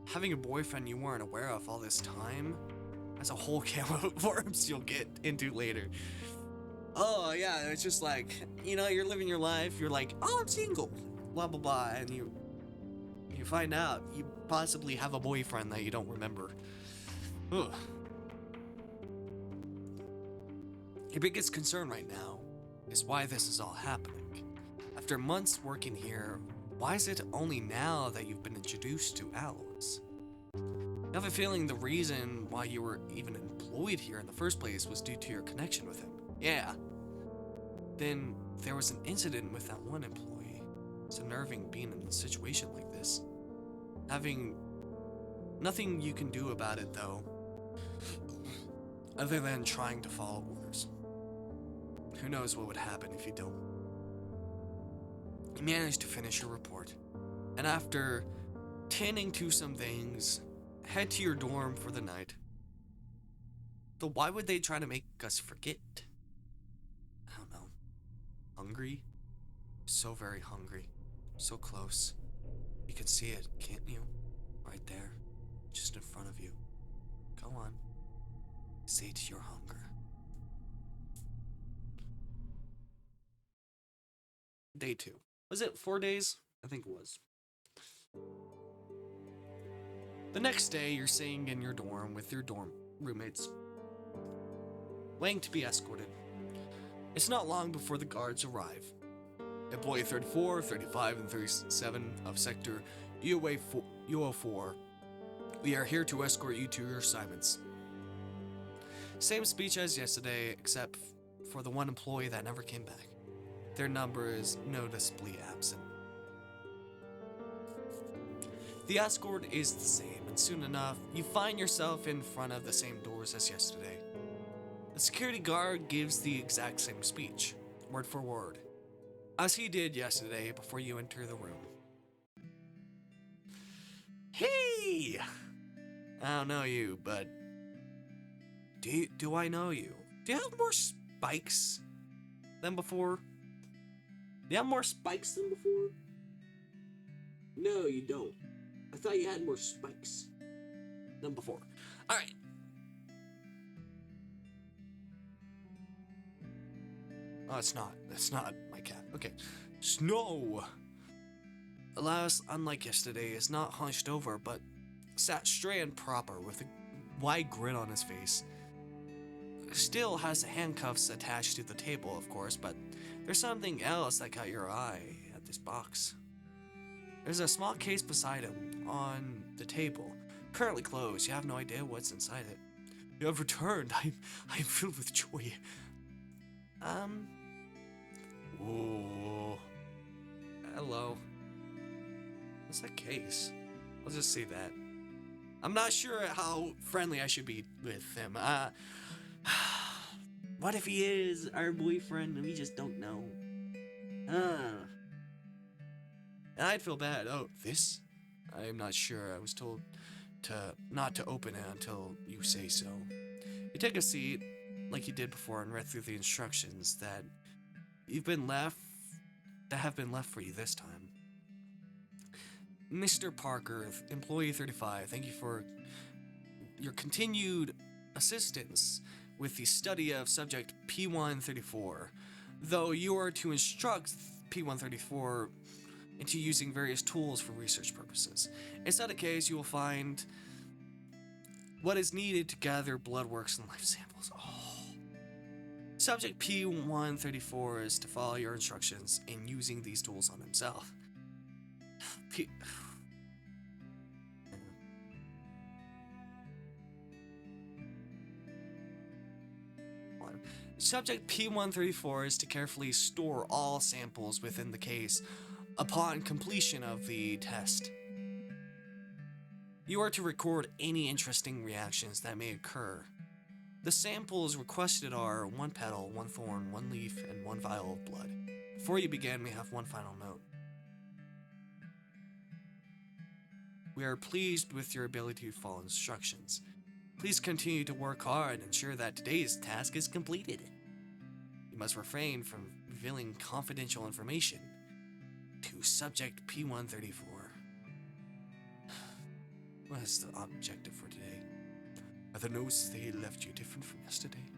Having a boyfriend you weren't aware of all this time? That's a whole can of worms you'll get into later. Oh yeah, it's just like, you're living your life, you're like, oh, I'm single, blah blah blah, and you find out you possibly have a boyfriend that you don't remember. Ugh. Your biggest concern right now is why this is all happening. After months working here, why is it only now that you've been introduced to Aloes? I have a feeling the reason why you were even employed here in the first place was due to your connection with him. Yeah. Then there was an incident with that one employee. It's unnerving being in a situation like this. Having nothing you can do about it though, other than trying to follow orders. Who knows what would happen if you don't. You managed to finish your report, and after tending to some things, head to your dorm for the night. Though why would they try to make us forget? I don't know. Hungry? So very hungry. So close. You can see it, can't you? Right there. Just in front of you. Go on. Sate your hunger. Day 2. Was it 4 days? I think it was. The next day, you're staying in your dorm with your dorm roommates, waiting to be escorted. It's not long before the guards arrive. Employee 34, 35, and 37 of Sector UO4. We are here to escort you to your assignments. Same speech as yesterday, except for the one employee that never came back. Their number is noticeably absent. The escort is the same, and soon enough, you find yourself in front of the same doors as yesterday. The security guard gives the exact same speech, word for word, as he did yesterday before you enter the room. Hey! I don't know you, but do I know you? Do you have more spikes than before? Do you have more spikes than before? No, you don't. I thought you had more spikes than before. Alright. Oh, it's not. It's not my cat. Okay. Snow! Alas, unlike yesterday, is not hunched over, but sat straight and proper with a wide grin on his face. Still has the handcuffs attached to the table, of course, but there's something else that caught your eye at this box. There's a small case beside him on the table, currently closed. You have no idea what's inside it. You have returned. I'm filled with joy. Oh. Hello. What's that case? I'll just say that. I'm not sure how friendly I should be with him. What if he is our boyfriend and we just don't know? And I'd feel bad. Oh, this? I'm not sure. I was told not to open it until you say so. You take a seat, like you did before, and read through the instructions that have been left for you this time. Mr. Parker, employee 35, thank you for your continued assistance with the study of subject P134. Though you are to instruct P134 into using various tools for research purposes. In such a case, you will find what is needed to gather blood works and life samples. Subject P134 is to follow your instructions in using these tools on himself. Subject P134 is to carefully store all samples within the case upon completion of the test. You are to record any interesting reactions that may occur. The samples requested are 1 petal, 1 thorn, 1 leaf, and 1 vial of blood. Before you begin, we have one final note. We are pleased with your ability to follow instructions. Please continue to work hard and ensure that today's task is completed. You must refrain from revealing confidential information to subject P134. What is the objective for today? Are the notes they left you different from yesterday?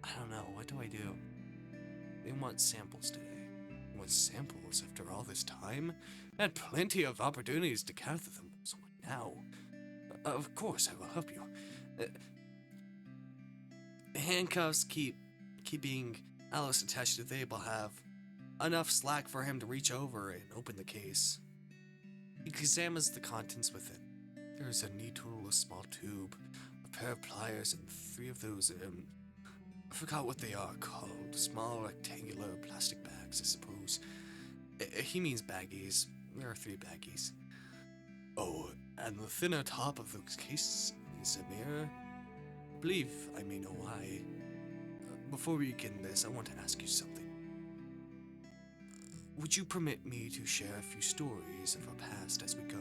I don't know, what do I do? They want samples today. Want samples after all this time? I had plenty of opportunities to gather them, so now? Of course, I will help you. Handcuffs keeping Alice attached to the table have enough slack for him to reach over and open the case. He examines the contents within. There is a needle, a small tube, a pair of pliers, and 3 of those, I forgot what they are called. Small rectangular plastic bags, I suppose. He means baggies. There are 3 baggies. Oh, and the thinner top of those cases is a mirror. I believe I may know why. Before we begin this, I want to ask you something. Would you permit me to share a few stories of our past as we go?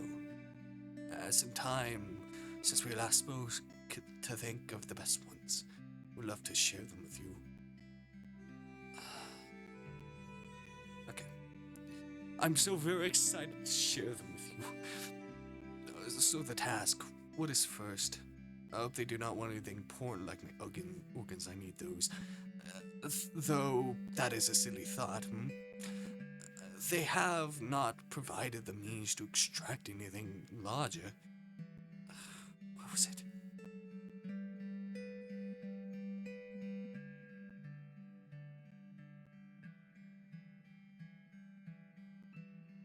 Some time since we last spoke to think of the best ones. Would love to share them with you. Okay. I'm so very excited to share them with you. So the task, what is first? I hope they do not want anything important like my organs. I need those. Though that is a silly thought, They have not provided the means to extract anything larger. What was it?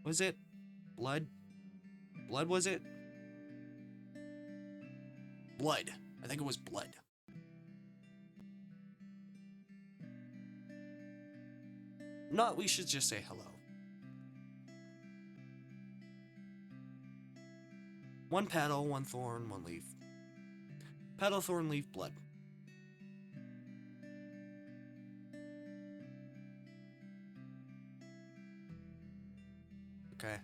Was it blood? Blood, was it? Blood. I think it was blood. Not, we should just say hello. 1 petal, 1 thorn, 1 leaf. Petal, thorn, leaf, blood. Okay.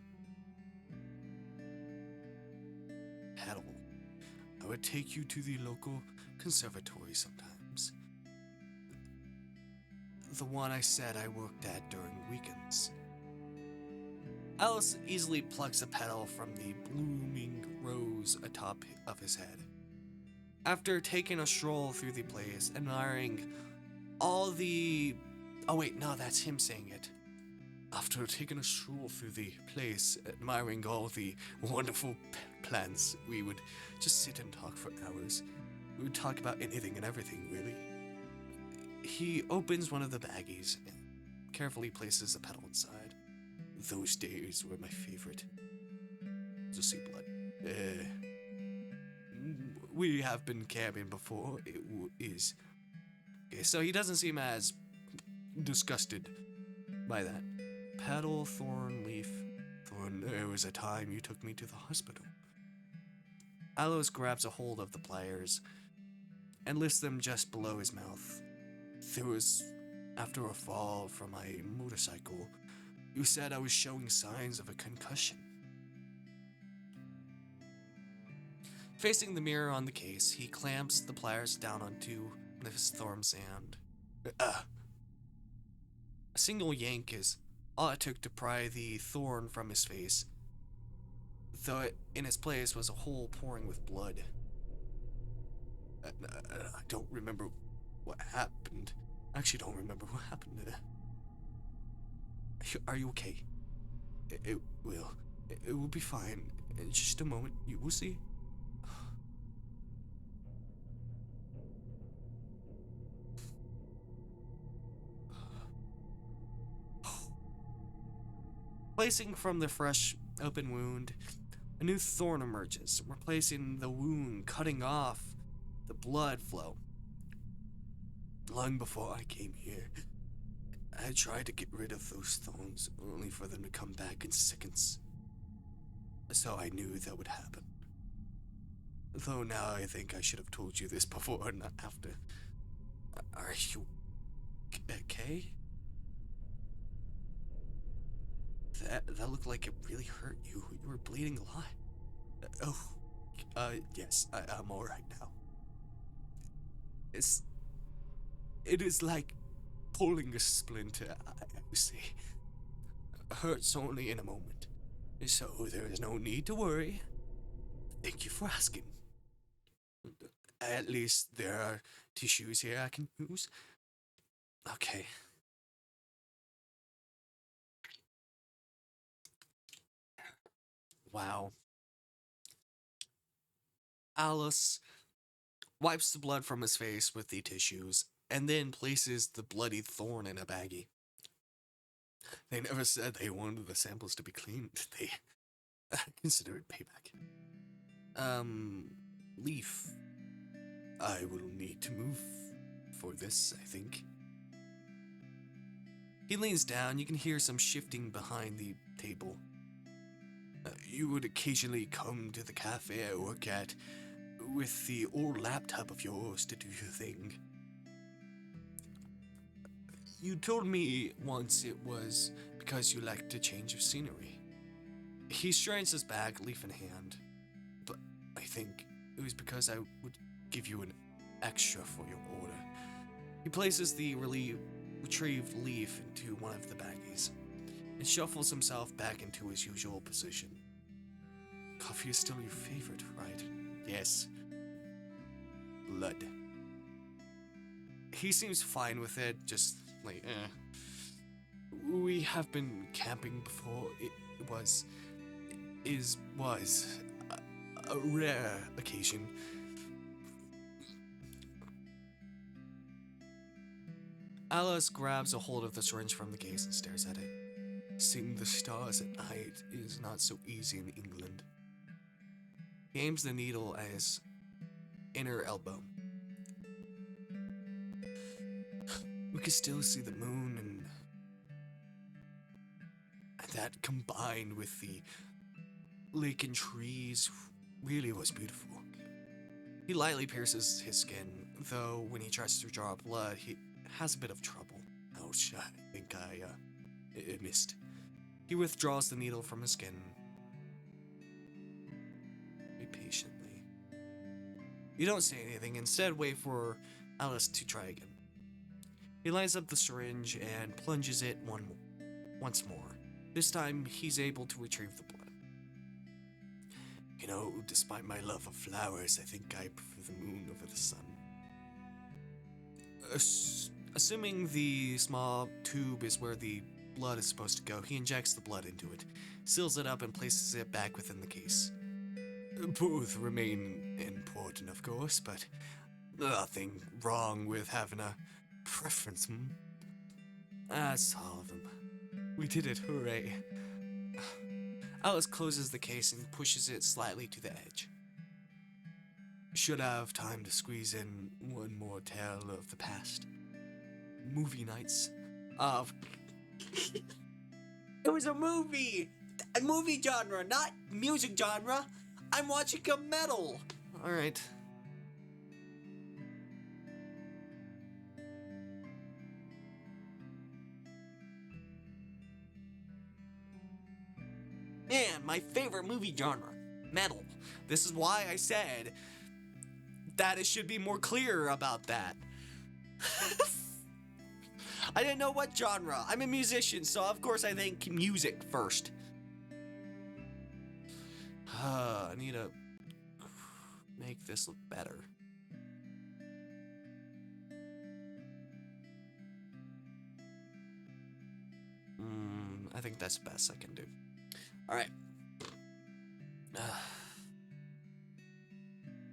Petal. I would take you to the local conservatory sometimes. The one I said I worked at during weekends. Alice easily plucks a petal from the blooming rose atop of his head. After taking a stroll through the place, admiring all the... Oh wait, no, that's him saying it. After taking a stroll through the place, admiring all the wonderful plants, we would just sit and talk for hours. We would talk about anything and everything, really. He opens one of the baggies. carefully places a petal inside. Those days were my favorite. To see blood. We have been camping before. It is. Okay, so he doesn't seem as disgusted by that. Petal, thorn, leaf. Thorn, there was a time you took me to the hospital. Alois grabs a hold of the pliers and lifts them just below his mouth. There was, after a fall from my motorcycle, you said I was showing signs of a concussion. Facing the mirror on the case, he clamps the pliers down onto his thorn sand. A single yank is all it took to pry the thorn from his face, though in its place was a hole pouring with blood. I don't remember what happened. I actually don't remember what happened. Are you okay? It will be fine. In just a moment, you will see. Placing from the fresh open wound, a new thorn emerges, replacing the wound, cutting off the blood flow. Long before I came here, I tried to get rid of those thorns, only for them to come back in seconds. So I knew that would happen. Though now I think I should have told you this before, not after. Are you okay? That looked like it really hurt you. You were bleeding a lot. Yes, I'm alright now. It is like pulling a splinter, I would say. Hurts only in a moment. So there is no need to worry. Thank you for asking. At least there are tissues here I can use. Okay. Wow. Alice wipes the blood from his face with the tissues and then places the bloody thorn in a baggie. They never said they wanted the samples to be clean. They consider it payback. Leaf. I will need to move for this, I think. He leans down. You can hear some shifting behind the table. You would occasionally come to the cafe I work at with the old laptop of yours to do your thing. You told me once it was because you liked a change of scenery. He strains his back, leaf in hand. But I think it was because I would give you an extra for your order. He places the retrieved leaf into one of the baggies and shuffles himself back into his usual position. Coffee is still your favorite, right? Yes. Blood. He seems fine with it, just like, We have been camping before. It was a rare occasion. Alice grabs a hold of the syringe from the case and stares at it. Seeing the stars at night is not so easy in England. He aims the needle at his inner elbow. We could still see the moon, and that combined with the lake and trees really was beautiful. He lightly pierces his skin, though when he tries to draw blood, he has a bit of trouble. Ouch, I think I missed. He withdraws the needle from his skin. Very patiently. You don't say anything, instead wait for Alice to try again. He lines up the syringe and plunges it once more. This time, he's able to retrieve the blood. You know, despite my love of flowers, I think I prefer the moon over the sun. Assuming the small tube is where the blood is supposed to go, he injects the blood into it, seals it up, and places it back within the case. Both remain important, of course, but nothing wrong with having a preference. That's all of them. We did it, hooray. Alice closes the case and pushes it slightly to the edge. Should have time to squeeze in one more tale of the past. Movie nights. It was a movie genre, not music genre. I'm watching a metal. All right. Man, my favorite movie genre, metal. This is why I said that it should be more clear about that. I didn't know what genre. I'm a musician, so of course I think music first. I need to make this look better. I think that's the best I can do. Alright.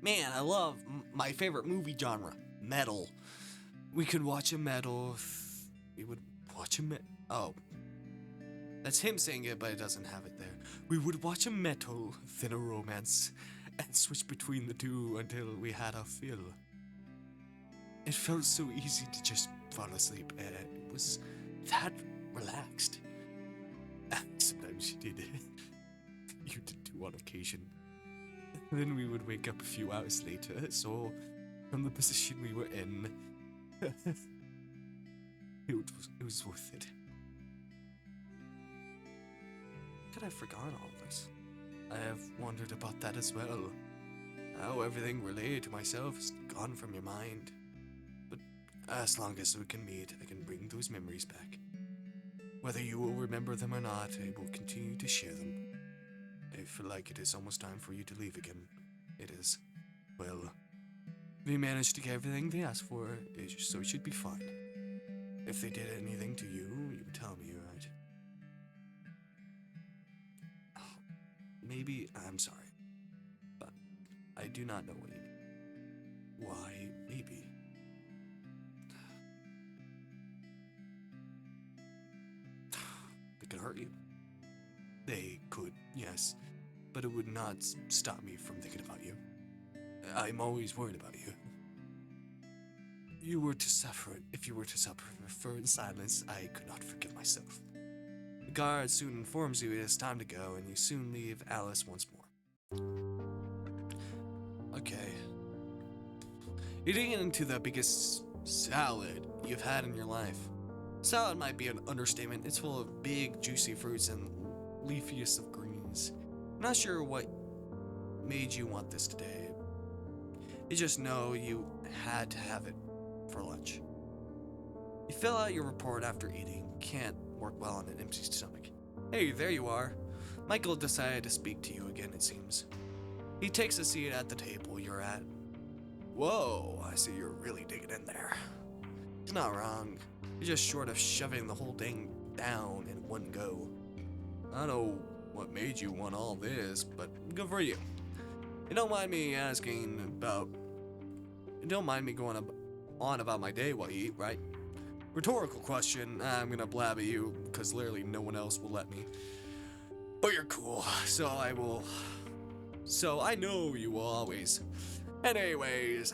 Man, I love my favorite movie genre, metal. We could watch a metal. We would watch a oh. That's him saying it, but it doesn't have it there. We would watch a metal, then a romance, and switch between the two until we had our fill. It felt so easy to just fall asleep, and it was that relaxed. Sometimes you did. You did too on occasion. Then we would wake up a few hours later, so from the position we were in, it was worth it. Could I have forgotten all this? I have wondered about that as well. How everything related to myself is gone from your mind. But as long as we can meet, I can bring those memories back. Whether you will remember them or not, I will continue to share them. I feel like it is almost time for you to leave again. It is. Well, they managed to get everything they asked for, so it should be fine. If they did anything to you, you would tell me, right? Oh, maybe I'm sorry, but I do not know what you mean. Why, maybe. They could hurt you. They could, yes, but it would not stop me from thinking about you. I'm always worried about you. If you were to suffer in silence, I could not forgive myself. The guard soon informs you it is time to go, and you soon leave Alice once more. Okay. Eating into the biggest salad you've had in your life. Salad might be an understatement. It's full of big, juicy fruits and leafiest of greens. I'm not sure what made you want this today. You just know you had to have it for lunch. You fill out your report after eating. Can't work well on an empty stomach. Hey, there you are. Michael decided to speak to you again, it seems. He takes a seat at the table you're at. Whoa, I see you're really digging in there. He's not wrong. You're just short of shoving the whole thing down in one go. I don't know what made you want all this, but good for you. You don't mind me going on about my day while you eat, right? Rhetorical question. I'm gonna blab at you because literally no one else will let me. But you're cool, so I know you will always. Anyways,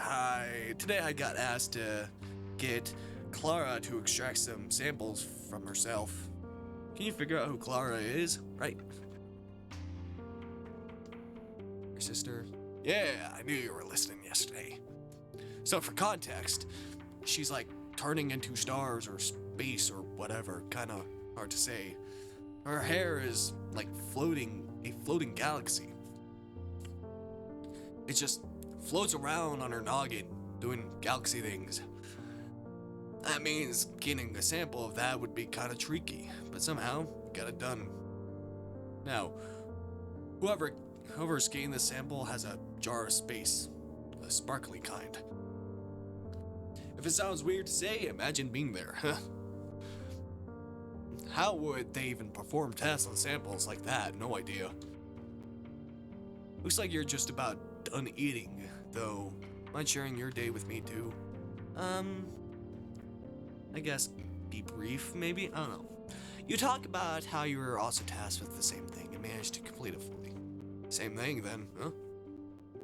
today I got asked to get Clara to extract some samples from herself. Can you figure out who Clara is, right? Your sister? Yeah, I knew you were listening yesterday. So for context, she's like turning into stars or space or whatever, kinda hard to say. Her hair is like a floating galaxy. It just floats around on her noggin, doing galaxy things. That means getting a sample of that would be kinda tricky, but somehow got it done. Now, whoever's getting the sample has a jar of space, a sparkly kind. If it sounds weird to say, imagine being there. How would they even perform tests on samples like that? No idea. Looks like you're just about done eating, though. Mind sharing your day with me too? I guess debrief, maybe? I don't know. You talk about how you were also tasked with the same thing and managed to complete it fully. Same thing, then, huh?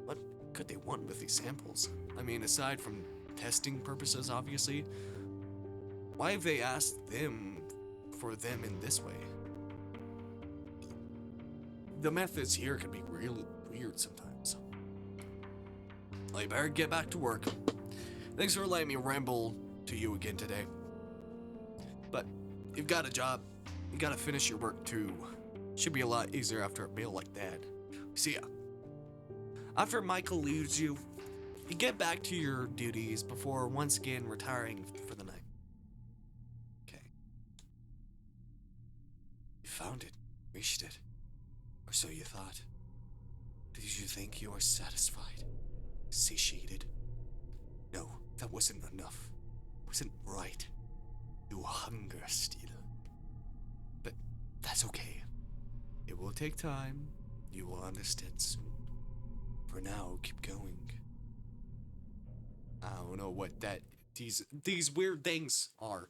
What could they want with these samples? I mean, aside from testing purposes, obviously, why have they asked them for them in this way? The methods here can be really weird sometimes. Well, you better get back to work. Thanks for letting me ramble to you again today. But you've got a job. You gotta finish your work too. Should be a lot easier after a meal like that. See ya. After Michael leaves you, you get back to your duties before once again retiring for the night. Okay. You found it. Reached it. Or so you thought. Did you think you were satisfied? Satiated? No, that wasn't enough. Wasn't right. You hunger still. But that's okay. It will take time. You will understand soon. For now, keep going. I don't know what these weird things are.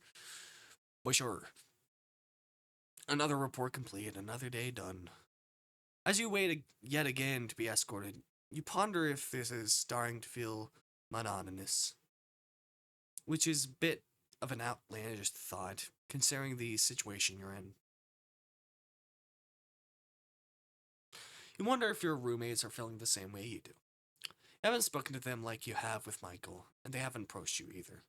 But sure. Another report complete, another day done. As you wait yet again to be escorted, you ponder if this is starting to feel monotonous. Which is a bit of an outlandish thought, considering the situation you're in. You wonder if your roommates are feeling the same way you do. You haven't spoken to them like you have with Michael, and they haven't approached you either.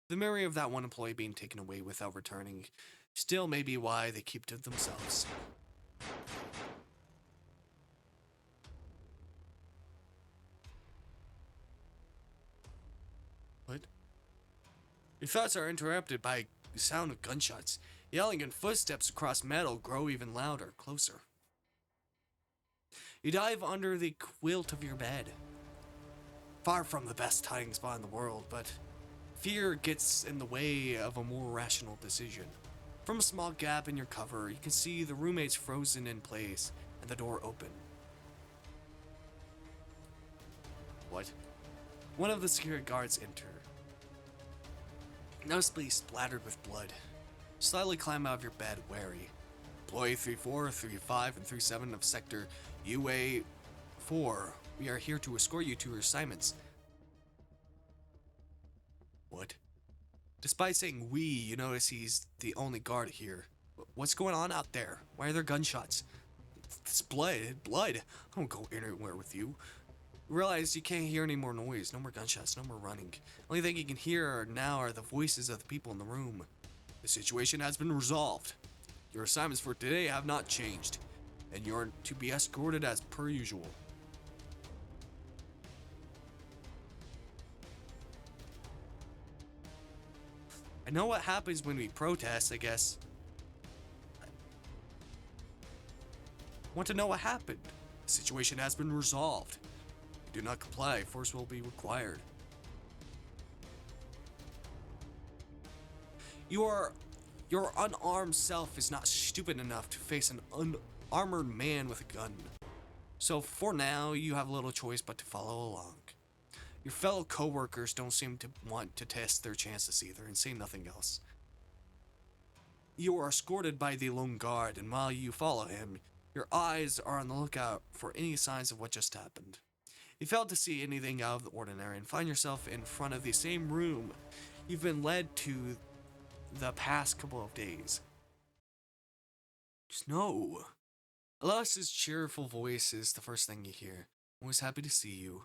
The memory of that one employee being taken away without returning still may be why they keep to themselves. What? Your thoughts are interrupted by the sound of gunshots. Yelling and footsteps across metal grow even louder, closer. You dive under the quilt of your bed. Far from the best hiding spot in the world, but fear gets in the way of a more rational decision. From a small gap in your cover, you can see the roommates frozen in place and the door open. What? One of the security guards enter, noticeably splattered with blood. Slightly climb out of your bed, wary. Employee 34, 35, and 37 of Sector UA4. We are here to escort you to your assignments. What? Despite saying we, you notice he's the only guard here. What's going on out there? Why are there gunshots? It's blood. I don't go anywhere with you. Realize you can't hear any more noise. No more gunshots, no more running. Only thing you can hear now are the voices of the people in the room. The situation has been resolved. Your assignments for today have not changed, and you're to be escorted as per usual. I know what happens when we protest, I guess. Want to know what happened? The situation has been resolved. If you do not comply, force will be required. Your unarmed self is not stupid enough to face an unarmored man with a gun. So for now, you have little choice but to follow along. Your fellow co-workers don't seem to want to test their chances either and say nothing else. You are escorted by the lone guard, and while you follow him, your eyes are on the lookout for any signs of what just happened. You fail to see anything out of the ordinary and find yourself in front of the same room you've been led to the past couple of days. Snow. Alas's cheerful voice is the first thing you hear. Always happy to see you.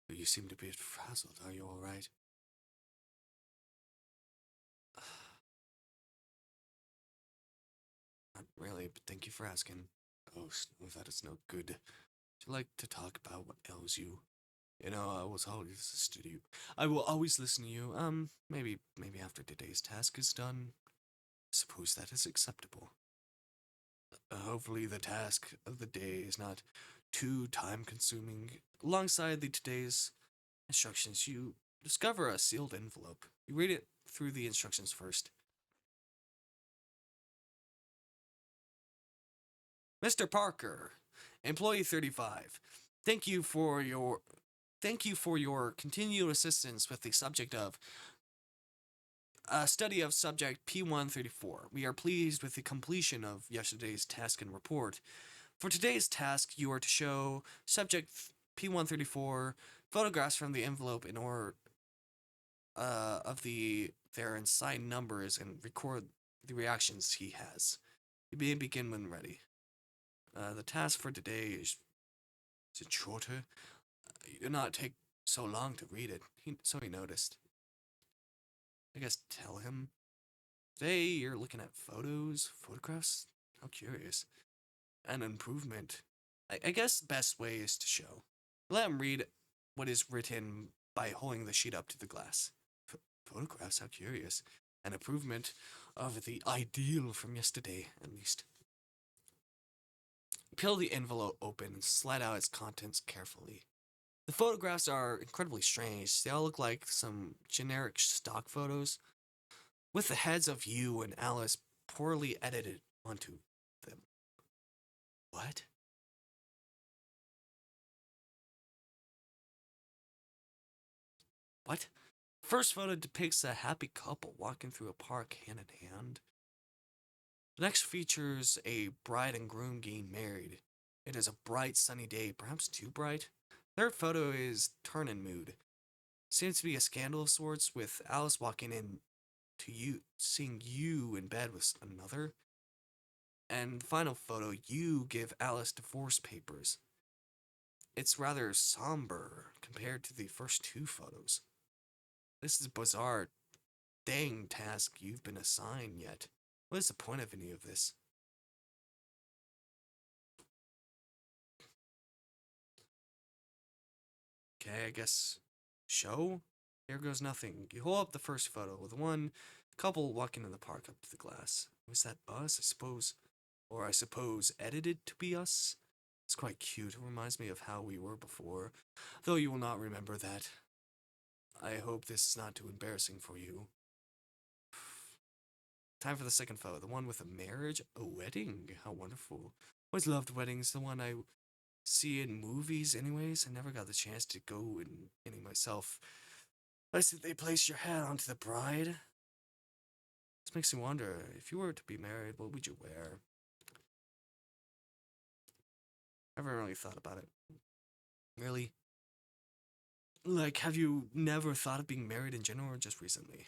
But you seem to be frazzled. Are you alright? Not really, but thank you for asking. Oh, Snow, that is no good. Would you like to talk about what ails you? You know, I will always listen to you. I will always listen to you. Maybe after today's task is done. Suppose that is acceptable. Hopefully the task of the day is not too time-consuming. Alongside today's instructions, you discover a sealed envelope. You read it through the instructions first. Mr. Parker, Employee 35, thank you for your continued assistance with the subject of A study of subject P134. We are pleased with the completion of yesterday's task and report. For today's task, you are to show subject P134 photographs from the envelope in order of their assigned numbers and record the reactions he has. You may begin when ready. The task for today is it shorter? It did not take so long to read it, so he noticed. I guess tell him. Today you're looking at photographs? How curious. An improvement. I guess the best way is to show. Let him read what is written by holding the sheet up to the glass. Photographs? How curious. An improvement of the ideal from yesterday, at least. Peel the envelope open and slide out its contents carefully. The photographs are incredibly strange. They all look like some generic stock photos, with the heads of you and Alice poorly edited onto them. What? What? First photo depicts a happy couple walking through a park hand in hand. The next features a bride and groom getting married. It is a bright sunny day, perhaps too bright. Third photo is turn in mood. Seems to be a scandal of sorts, with Alice walking in to you, seeing you in bed with another. And final photo, you give Alice divorce papers. It's rather somber compared to the first two photos. This is a bizarre dang task you've been assigned yet. What is the point of any of this? Okay, I guess show? Here goes nothing. You hold up the first photo with one couple walking in the park up to the glass. Was that us, I suppose? Or I suppose edited to be us? It's quite cute. It reminds me of how we were before, though you will not remember that. I hope this is not too embarrassing for you. Time for the second photo, the one with a marriage, a wedding. How wonderful. Always loved weddings, the one I see in movies anyways. I never got the chance to go in any myself. I see they place your hat onto the bride. This makes me wonder, if you were to be married, what would you wear? I haven't really thought about it. Really? Like, have you never thought of being married in general or just recently?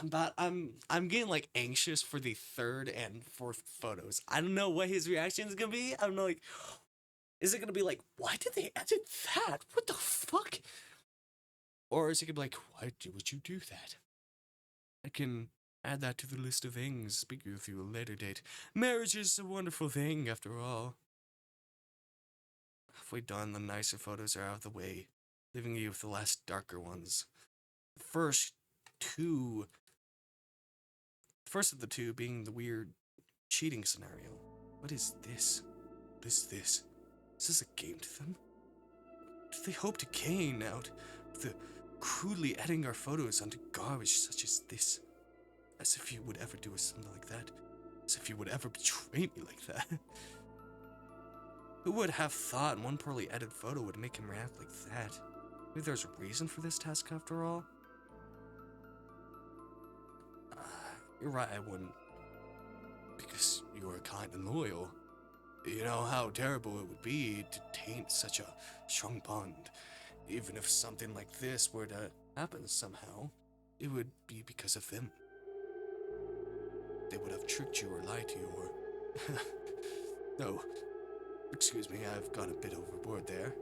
But I'm getting like anxious for the third and fourth photos. I don't know what his reaction is gonna be. I don't know, like, is it gonna be like, why did they edit that? What the fuck? Or is it gonna be like, why would you do that? I can add that to the list of things. Speak with you a later date. Marriage is a wonderful thing, after all. Halfway done, the nicer photos are out of the way, leaving you with the last darker ones. The first of the two being the weird cheating scenario. What is this? What is this? Is this a game to them? Do they hope to gain out of the crudely editing our photos onto garbage such as this? As if you would ever do something like that. As if you would ever betray me like that. Who would have thought one poorly edited photo would make him react like that? Maybe there's a reason for this task after all? You're right, I wouldn't. Because you are kind and loyal. You know how terrible it would be to taint such a strong bond. Even if something like this were to happen somehow, it would be because of them. They would have tricked you or lied to you or... No, excuse me, I've gone a bit overboard there.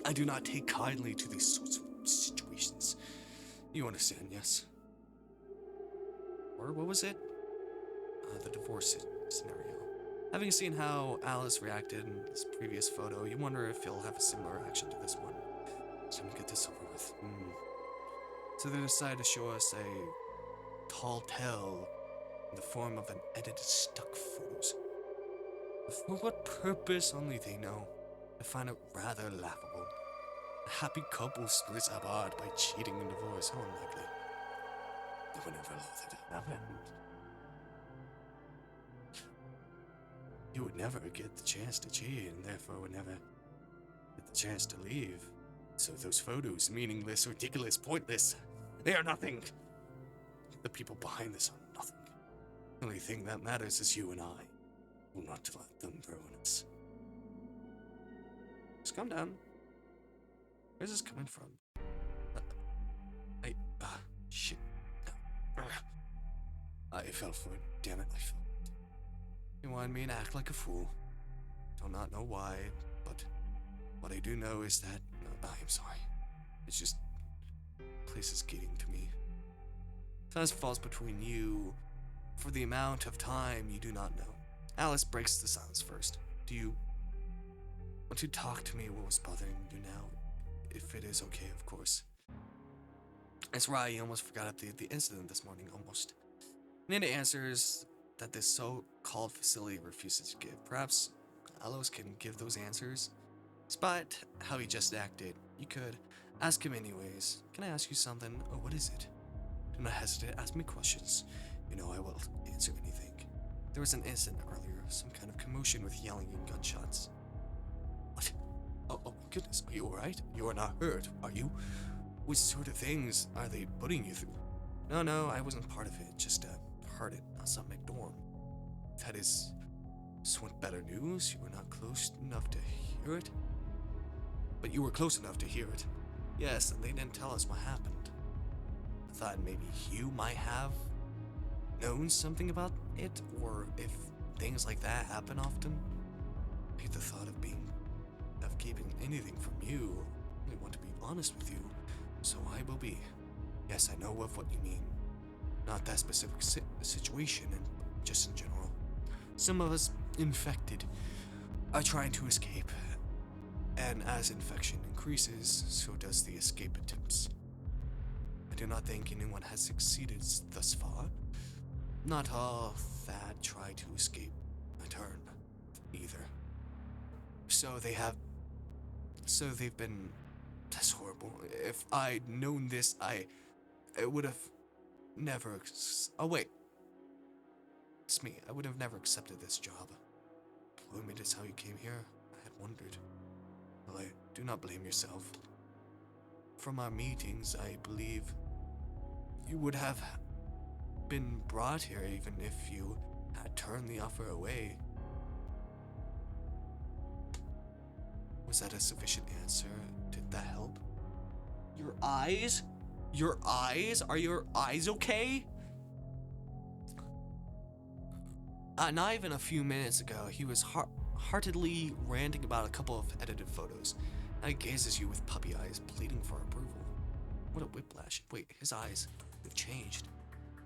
I do not take kindly to these sorts of situations. You understand, yes? Or what was it? The divorce scenario. Having seen how Alice reacted in this previous photo, you wonder if he'll have a similar reaction to this one. So I'm gonna get this over with. So they decide to show us a tall tale in the form of an edited stock photos. For what purpose, only they know. I find it rather laughable. A happy couple splits apart by cheating and divorce. How unlikely. They would never let it happen. You would never get the chance to cheat, and therefore would never get the chance to leave. So those photos, meaningless, ridiculous, pointless. They are nothing. The people behind this are nothing. The only thing that matters is you and I. Will not let them ruin us. Just calm down. Where's this coming from? Shit. I fell for it. Damn it, I fell. You wanted me to act like a fool. Do not know why, but what I do know is that I'm sorry. It's just place is getting to me. Trust falls between you for the amount of time you do not know. Alice breaks the silence first. Do you want to talk to me what was bothering you now? If it is okay, of course. That's right, you almost forgot about the incident this morning, almost. Nina answers that this so-called facility refuses to give. Perhaps Alice can give those answers? Despite how he just acted, you could ask him anyways. Can I ask you something? Oh, what is it? Do not hesitate, ask me questions. You know I will answer anything. There was an incident earlier, some kind of commotion with yelling and gunshots. What? Oh my goodness, are you alright? You are not hurt, are you? What sort of things are they putting you through? No, I wasn't part of it, just heard it outside my dorm. That is somewhat better news. You were not close enough to hear it. But you were close enough to hear it. Yes, and they didn't tell us what happened. I thought maybe you might have known something about it, or if things like that happen often. I hate the thought of keeping anything from you. I really want to be honest with you, so I will be. Yes, I know of what you mean. Not that specific situation, and just in general. Some of us infected are trying to escape, and as infection increases, so does the escape attempts. I do not think anyone has succeeded thus far. Not all that try to escape return, either. So they've been. That's horrible. If I'd known this, I would have never. Oh wait, it's me. I would have never accepted this job. Blame it is how you came here. I had wondered. Well, do not blame yourself. From our meetings, I believe you would have been brought here even if you had turned the offer away. Was that a sufficient answer? Did that help? Your eyes? Your eyes? Are your eyes okay? Not even a few minutes ago, he was heartedly ranting about a couple of edited photos. Now he gazes you with puppy eyes, pleading for approval. What a whiplash. Wait, his eyes have changed.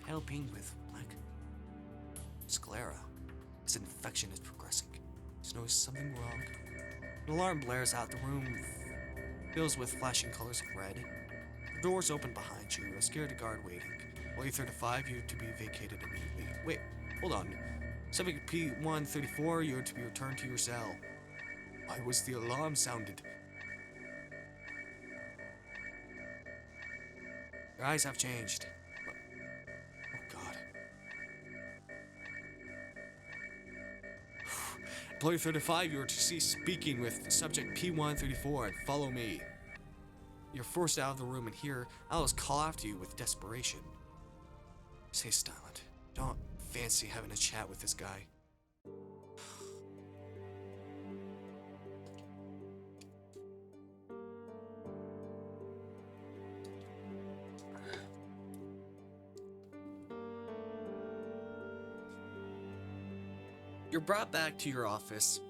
Pale pink with black sclera. His infection is progressing. He knows something wrong. An alarm blares out. The room fills with flashing colors of red. The doors open behind you. A security guard waiting. Way 35, you're to be vacated immediately. Wait, hold on. Subject P134, you're to be returned to your cell. Why was the alarm sounded? Your eyes have changed. Oh God. Employee 35, you are to cease speaking with subject P134 and follow me. You're forced out of the room and hear Alice call after you with desperation. Stay silent. Don't fancy having a chat with this guy. You're brought back to your office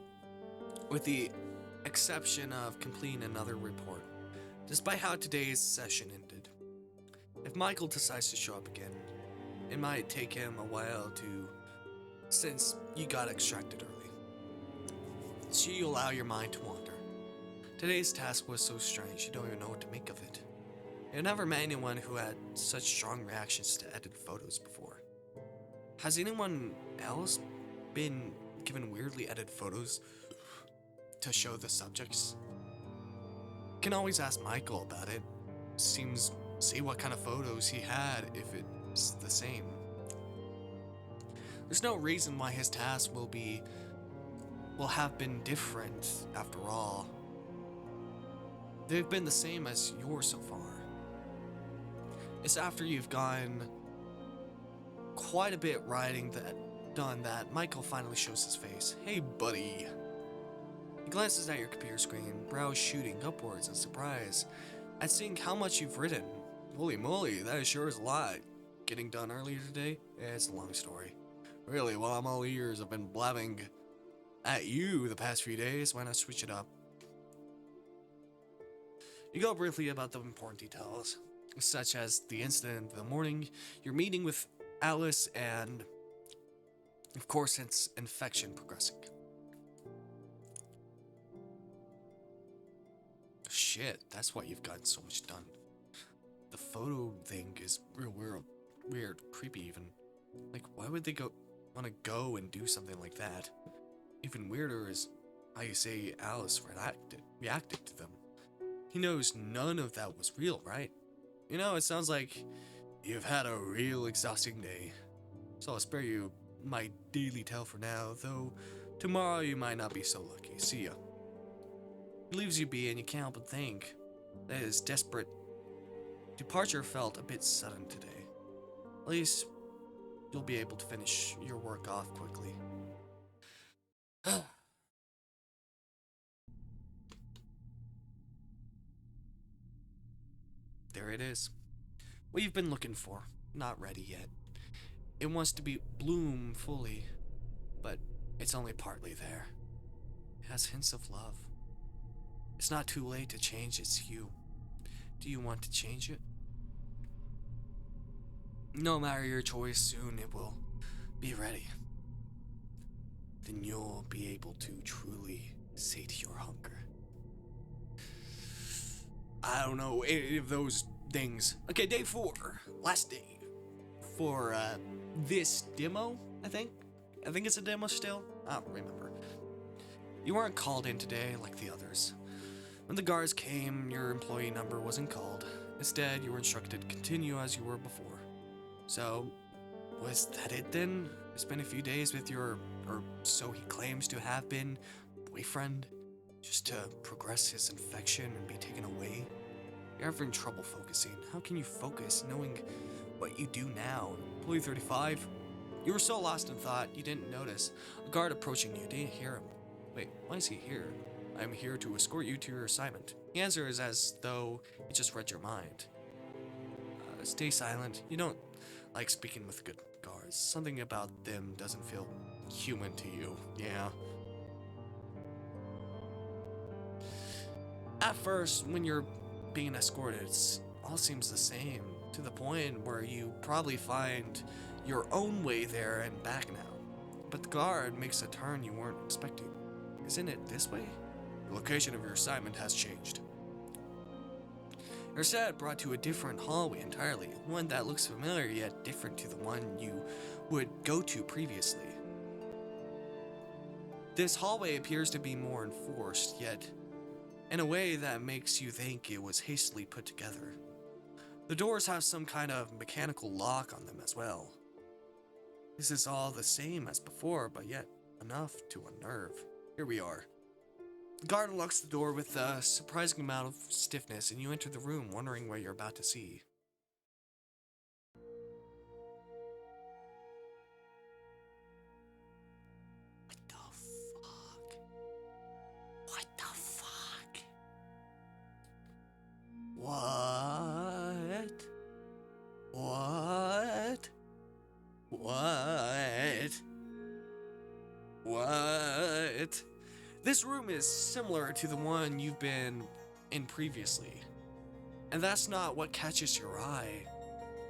with the exception of completing another report, despite how today's session ended. If Michael decides to show up again, it might take him a while since you got extracted early. So you allow your mind to wander. Today's task was so strange you don't even know what to make of it. You've never met anyone who had such strong reactions to edited photos before. Has anyone else been given weirdly edited photos to show the subjects? You can always ask Michael about it. See what kind of photos he had if it's the same. There's no reason why his task will have been different after all. They've been the same as yours so far. It's after you've gone quite a bit done that, Michael finally shows his face. Hey, buddy. He glances at your computer screen, brows shooting upwards in surprise at seeing how much you've written. Holy moly, that sure is a lot. Getting done earlier today? It's a long story. Really, well, I'm all ears. I've been blabbing at you the past few days. Why not switch it up? You go briefly about the important details, such as the incident in the morning, your meeting with Alice, and, of course, its infection progressing. Shit, that's why you've gotten so much done. The photo thing is real weird, creepy even. Like, why would they want to go and do something like that? Even weirder is how you say Alice reacted to them. He knows none of that was real, right? You know, it sounds like you've had a real exhausting day. So I'll spare you my daily tale for now, though tomorrow you might not be so lucky. See ya. He leaves you be, and you can't help but think that his desperate departure felt a bit sudden today. At least you'll be able to finish your work off quickly. There it is. What you've been looking for. Not ready yet. It wants to bloom fully, but it's only partly there. It has hints of love. It's not too late to change its hue. Do you want to change it? No matter your choice, soon it will be ready. Then you'll be able to truly sate your hunger. I don't know any of those things. Okay, day 4. Last day. For, this demo, I think. I think it's a demo still. I don't remember. You weren't called in today like the others. When the guards came, your employee number wasn't called. Instead, you were instructed to continue as you were before. So, was that it then? You spent a few days with your, or so he claims to have been, boyfriend, just to progress his infection and be taken away? You're having trouble focusing. How can you focus knowing what you do now? Employee 35? You were so lost in thought, you didn't notice a guard approaching you. Didn't hear him. Wait, why is he here? I'm here to escort you to your assignment. The answer is as though he just read your mind. Stay silent. You don't like speaking with good guards. Something about them doesn't feel human to you. Yeah. At first, when you're being escorted, it all seems the same, to the point where you probably find your own way there and back now. But the guard makes a turn you weren't expecting. Isn't it this way? The location of your assignment has changed. You're set brought to a different hallway entirely, one that looks familiar yet different to the one you would go to previously. This hallway appears to be more enforced, yet in a way that makes you think it was hastily put together. The doors have some kind of mechanical lock on them as well. This is all the same as before, but yet enough to unnerve. Here we are. The guard unlocks the door with a surprising amount of stiffness, and you enter the room wondering what you're about to see. What the fuck? What the fuck? What? What? What? What? This room is similar to the one you've been in previously. And that's not what catches your eye.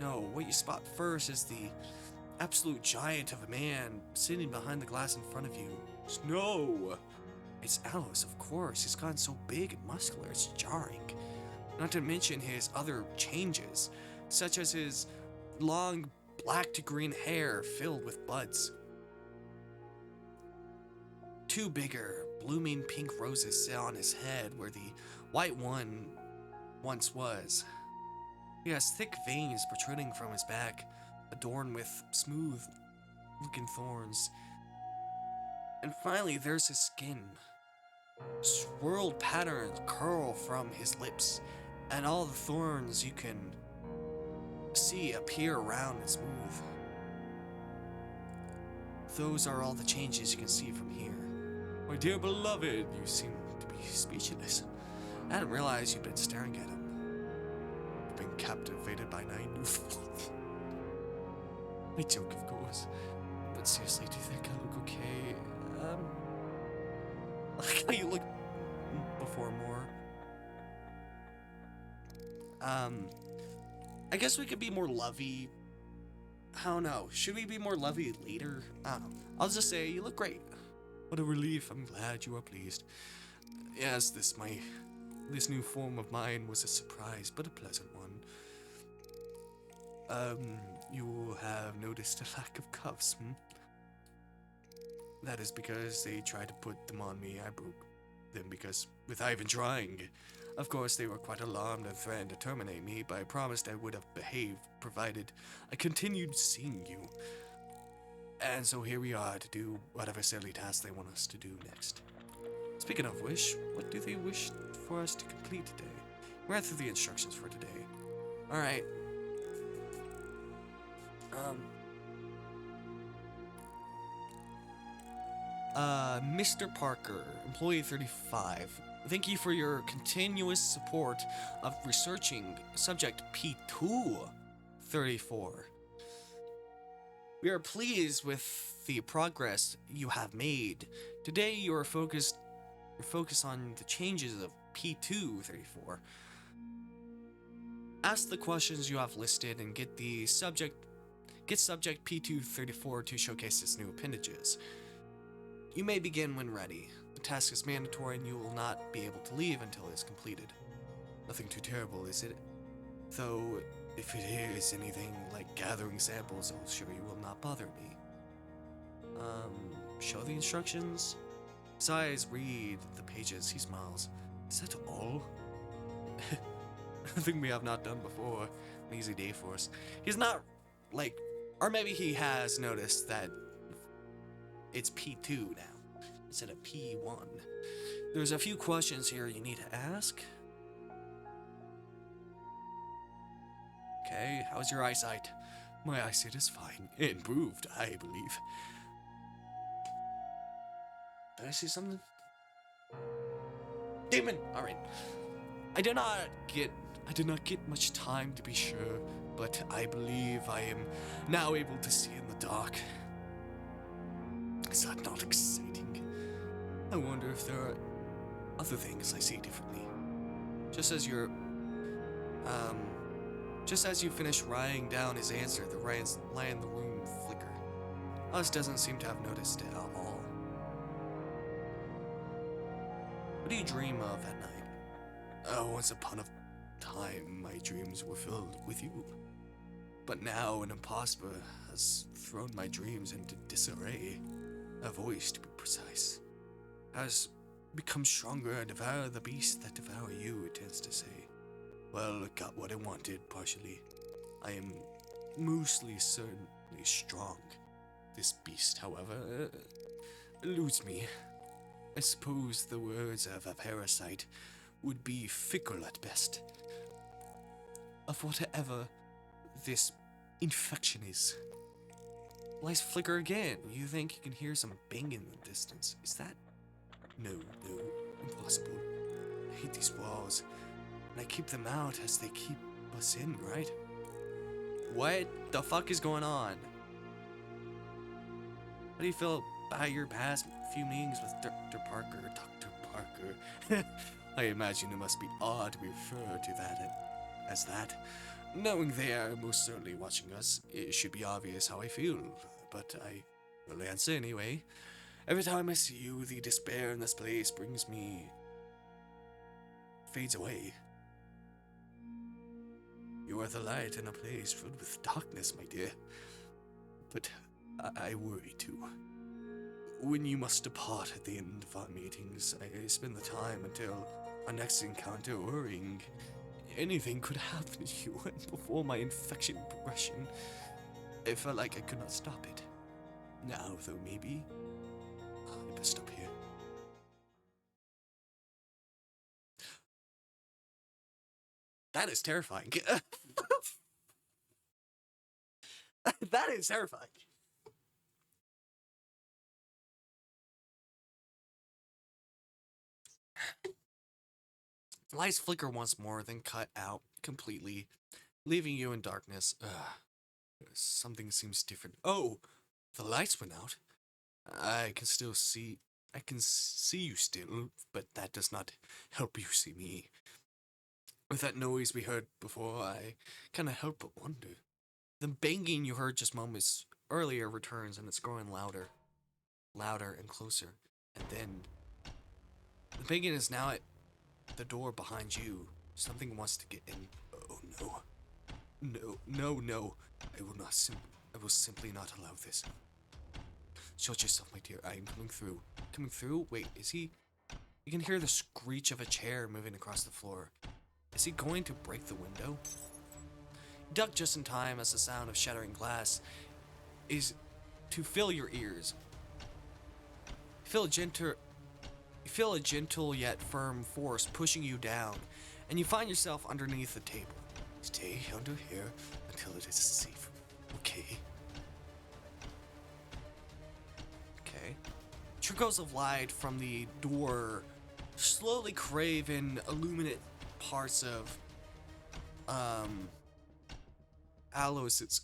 No, what you spot first is the absolute giant of a man sitting behind the glass in front of you. Snow! It's Alice, of course. He's gotten so big and muscular, it's jarring. Not to mention his other changes, such as his long black to green hair filled with buds. 2 bigger, blooming pink roses sit on his head where the white one once was. He has thick veins protruding from his back, adorned with smooth-looking thorns. And finally, there's his skin. Swirled patterns curl from his lips, and all the thorns you can sea appear round and smooth. Those are all the changes you can see from here. My dear beloved, you seem to be speechless. I hadn't realized you'd been staring at him. You've been captivated by 9 new faults. I joke, of course. But seriously, do you think I look okay? I like how you look before more. I guess we could be more lovey. I don't know. Should we be more lovey later? I don't know. I'll just say you look great. What a relief. I'm glad you are pleased. Yes, this new form of mine was a surprise, but a pleasant one. You have noticed a lack of cuffs, That is because they tried to put them on me. I broke them because, without even trying. Of course, they were quite alarmed and threatened to terminate me, but I promised I would have behaved, provided I continued seeing you. And so here we are to do whatever silly task they want us to do next. Speaking of which, what do they wish for us to complete today? We ran through the instructions for today. Alright. Mr. Parker, employee 35. Thank you for your continuous support of researching subject P234. We are pleased with the progress you have made. Today you are focused on the changes of P234. Ask the questions you have listed and get subject P234 to showcase its new appendages. You may begin when ready. The task is mandatory and you will not be able to leave until it is completed. Nothing too terrible, is it? Though, if it is anything like gathering samples, I'll assure you will not bother me. Show the instructions? His eyes read the pages, he smiles. Is that all? Nothing we have not done before. An easy day for us. He's not, or maybe he has noticed that it's P2 now, instead of P1. There's a few questions here you need to ask. Okay, how's your eyesight? My eyesight is fine. Improved, I believe. Did I see something? Demon! Alright. I did not get much time to be sure, but I believe I am now able to see in the dark. Is that not exciting? I wonder if there are other things I see differently. Just as you finish writing down his answer, the light in the room flicker. Us doesn't seem to have noticed it at all. What do you dream of at night? Once upon a time, my dreams were filled with you. But now an impostor has thrown my dreams into disarray. A voice, to be precise, has become stronger and devour the beast that devour you, it tends to say. Well, it got what it wanted, partially. I am mostly certainly strong. This beast, however, eludes me. I suppose the words of a parasite would be fickle at best. Of whatever this infection is. Lights flicker again. You think you can hear some banging in the distance. Is that? No, impossible. I hate these walls, and I keep them out as they keep us in, right? What the fuck is going on? How do you feel about your past few meetings with Dr. Parker? I imagine it must be odd to refer to that as that. Knowing they are most certainly watching us, it should be obvious how I feel, but I will answer anyway. Every time I see you, the despair in this place fades away. You are the light in a place filled with darkness, my dear. But I worry too. When you must depart at the end of our meetings, I spend the time until our next encounter worrying. Anything could happen to you, and before my infection progression, I felt like I could not stop it. Now, though, maybe I best stop here. That is terrifying. That is terrifying. Lights flicker once more, then cut out completely, leaving you in darkness. Something seems different. Oh, the lights went out. I can still see. I can see you still, but that does not help you see me. With that noise we heard before, I cannot help but wonder. The banging you heard just moments earlier returns, and it's growing louder, louder and closer. And then the banging is now at the door behind you. Something wants to get in. Oh no. No. I will not I will simply not allow this. Shut yourself, my dear. I am coming through. Coming through? Wait, is he? You can hear the screech of a chair moving across the floor. Is he going to break the window? You duck just in time as the sound of shattering glass is to fill your ears. You feel a gentle yet firm force pushing you down, and you find yourself underneath the table. Stay under here until it is safe. Okay. Trickles of light from the door slowly crave in illuminate parts of Alois's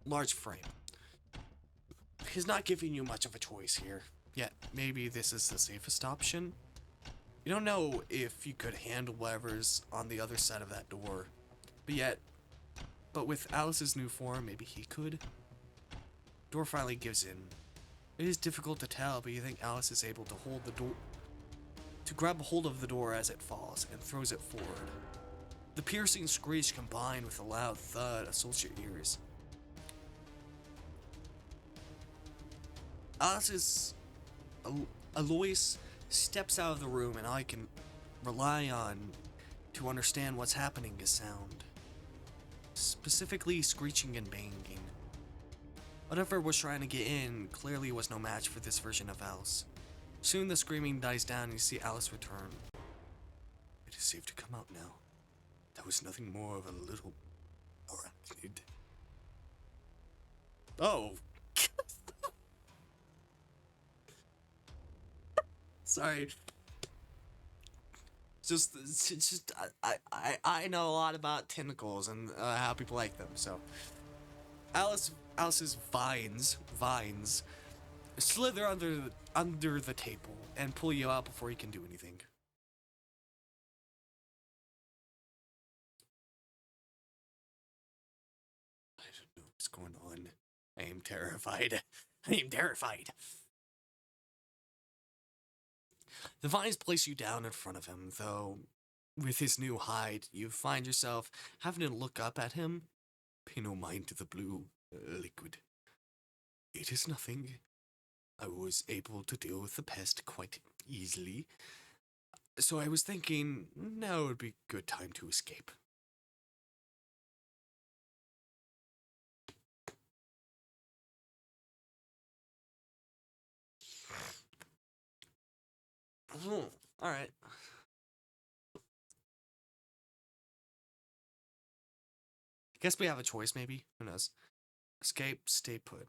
large frame. He's not giving you much of a choice here, yet maybe this is the safest option. You don't know if you could handle whatever's on the other side of that door, but with Alice's new form, maybe he could. Door finally gives in. It is difficult to tell, but you think Alice is able to hold the door, to grab a hold of the door as it falls and throws it forward. The piercing screech combined with a loud thud assaults your ears. Alois steps out of the room, and I can rely on to understand what's happening is sound. Specifically screeching and banging. Whatever was trying to get in clearly was no match for this version of Alice. Soon the screaming dies down and you see Alice return. It is safe to come out now. That was nothing more of a little arachnid. Oh. Sorry. I know a lot about tentacles and how people like them, so. Alice's vines slither under the table and pull you out before you can do anything. I don't know what's going on. I am terrified. I am terrified. The vines place you down in front of him, though with his new hide, you find yourself having to look up at him. Pay no mind to the blue liquid. It is nothing. I was able to deal with the pest quite easily. So I was thinking, now would be a good time to escape. Alright. Guess we have a choice, maybe. Who knows? Escape, stay put.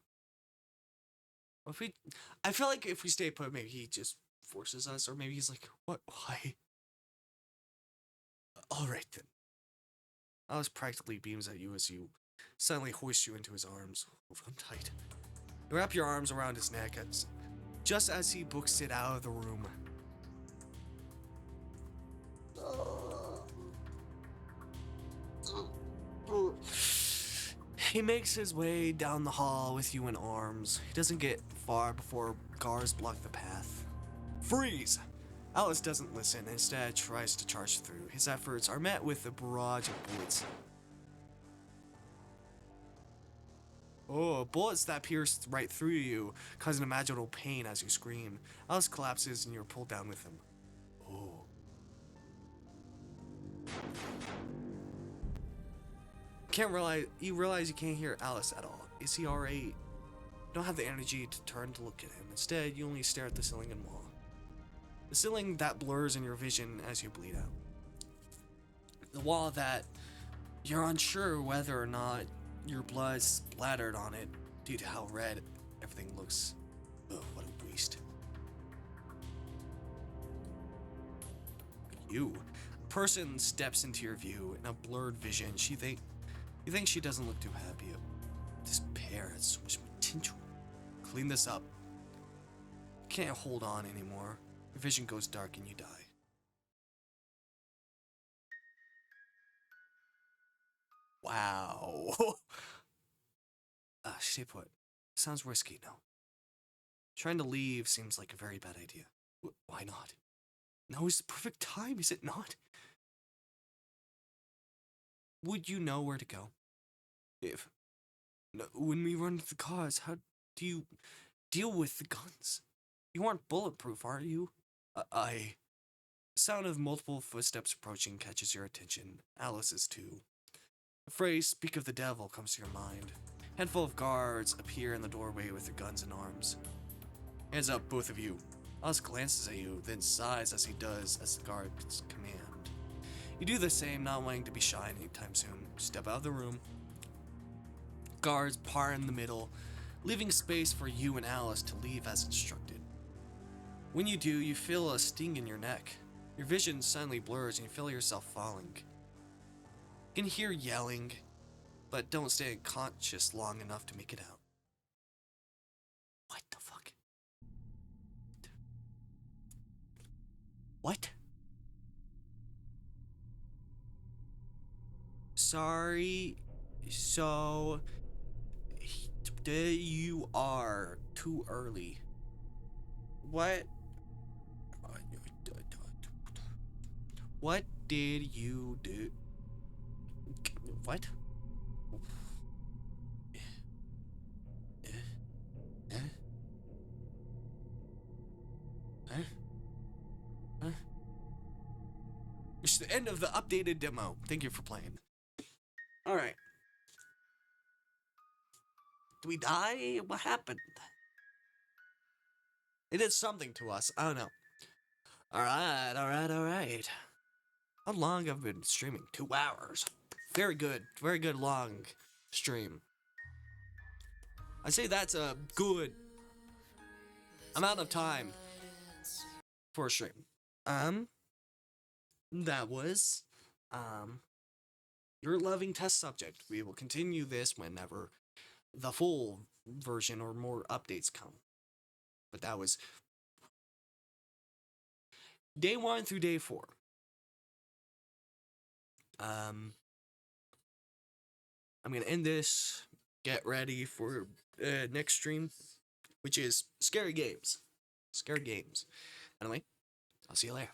I feel like if we stay put, maybe he just forces us, or maybe he's like, what? Why? Alright then. Alice practically beams at you as you suddenly hoist you into his arms. Hold on tight. You wrap your arms around his neck just as he books it out of the room. He makes his way down the hall with you in arms. He doesn't get far before guards block the path. Freeze! Alice doesn't listen, instead tries to charge through. His efforts are met with a barrage of bullets. Oh, bullets that pierce right through you, causing imaginable pain as you scream. Alice collapses and you're pulled down with him. Oh. You realize you can't hear Alice at all. Is he alright? You don't have the energy to turn to look at him. Instead, you only stare at the ceiling and wall. The ceiling that blurs in your vision as you bleed out. The wall that you're unsure whether or not Your blood splattered on it due to how red everything looks. Oh, what a waste. You. A person steps into your view in a blurred vision. You think she doesn't look too happy. This pair has so much potential. Clean this up. You can't hold on anymore. Your vision goes dark and you die. Wow. Stay put. Sounds risky, no? Trying to leave seems like a very bad idea. Why not? Now is the perfect time, is it not? Would you know where to go? If... No, when we run to the cars, how do you deal with the guns? You aren't bulletproof, are you? I... The sound of multiple footsteps approaching catches your attention. Alice's too. The phrase, "speak of the devil," comes to your mind. A handful of guards appear in the doorway with their guns and arms. Hands up, both of you. Alice glances at you, then sighs as he does as the guards command. You do the same, not wanting to be shy anytime soon. Step out of the room. Guards part in the middle, leaving space for you and Alice to leave as instructed. When you do, you feel a sting in your neck. Your vision suddenly blurs and you feel yourself falling. You can hear yelling, but don't stay unconscious long enough to make it out. What the fuck? What? Sorry, so you are too early. What? What did you do? What? It's the end of the updated demo. Thank you for playing. Alright. Do we die? What happened? It did something to us. I don't know. Alright. How long have I been streaming? 2 hours. Very good long stream. I say that's a good amount of time for a stream. That was, your loving test subject. We will continue this whenever the full version or more updates come. But that was day 1 through day 4. I'm gonna end this, get ready for next stream, which is Scary Games. Anyway, I'll see you later.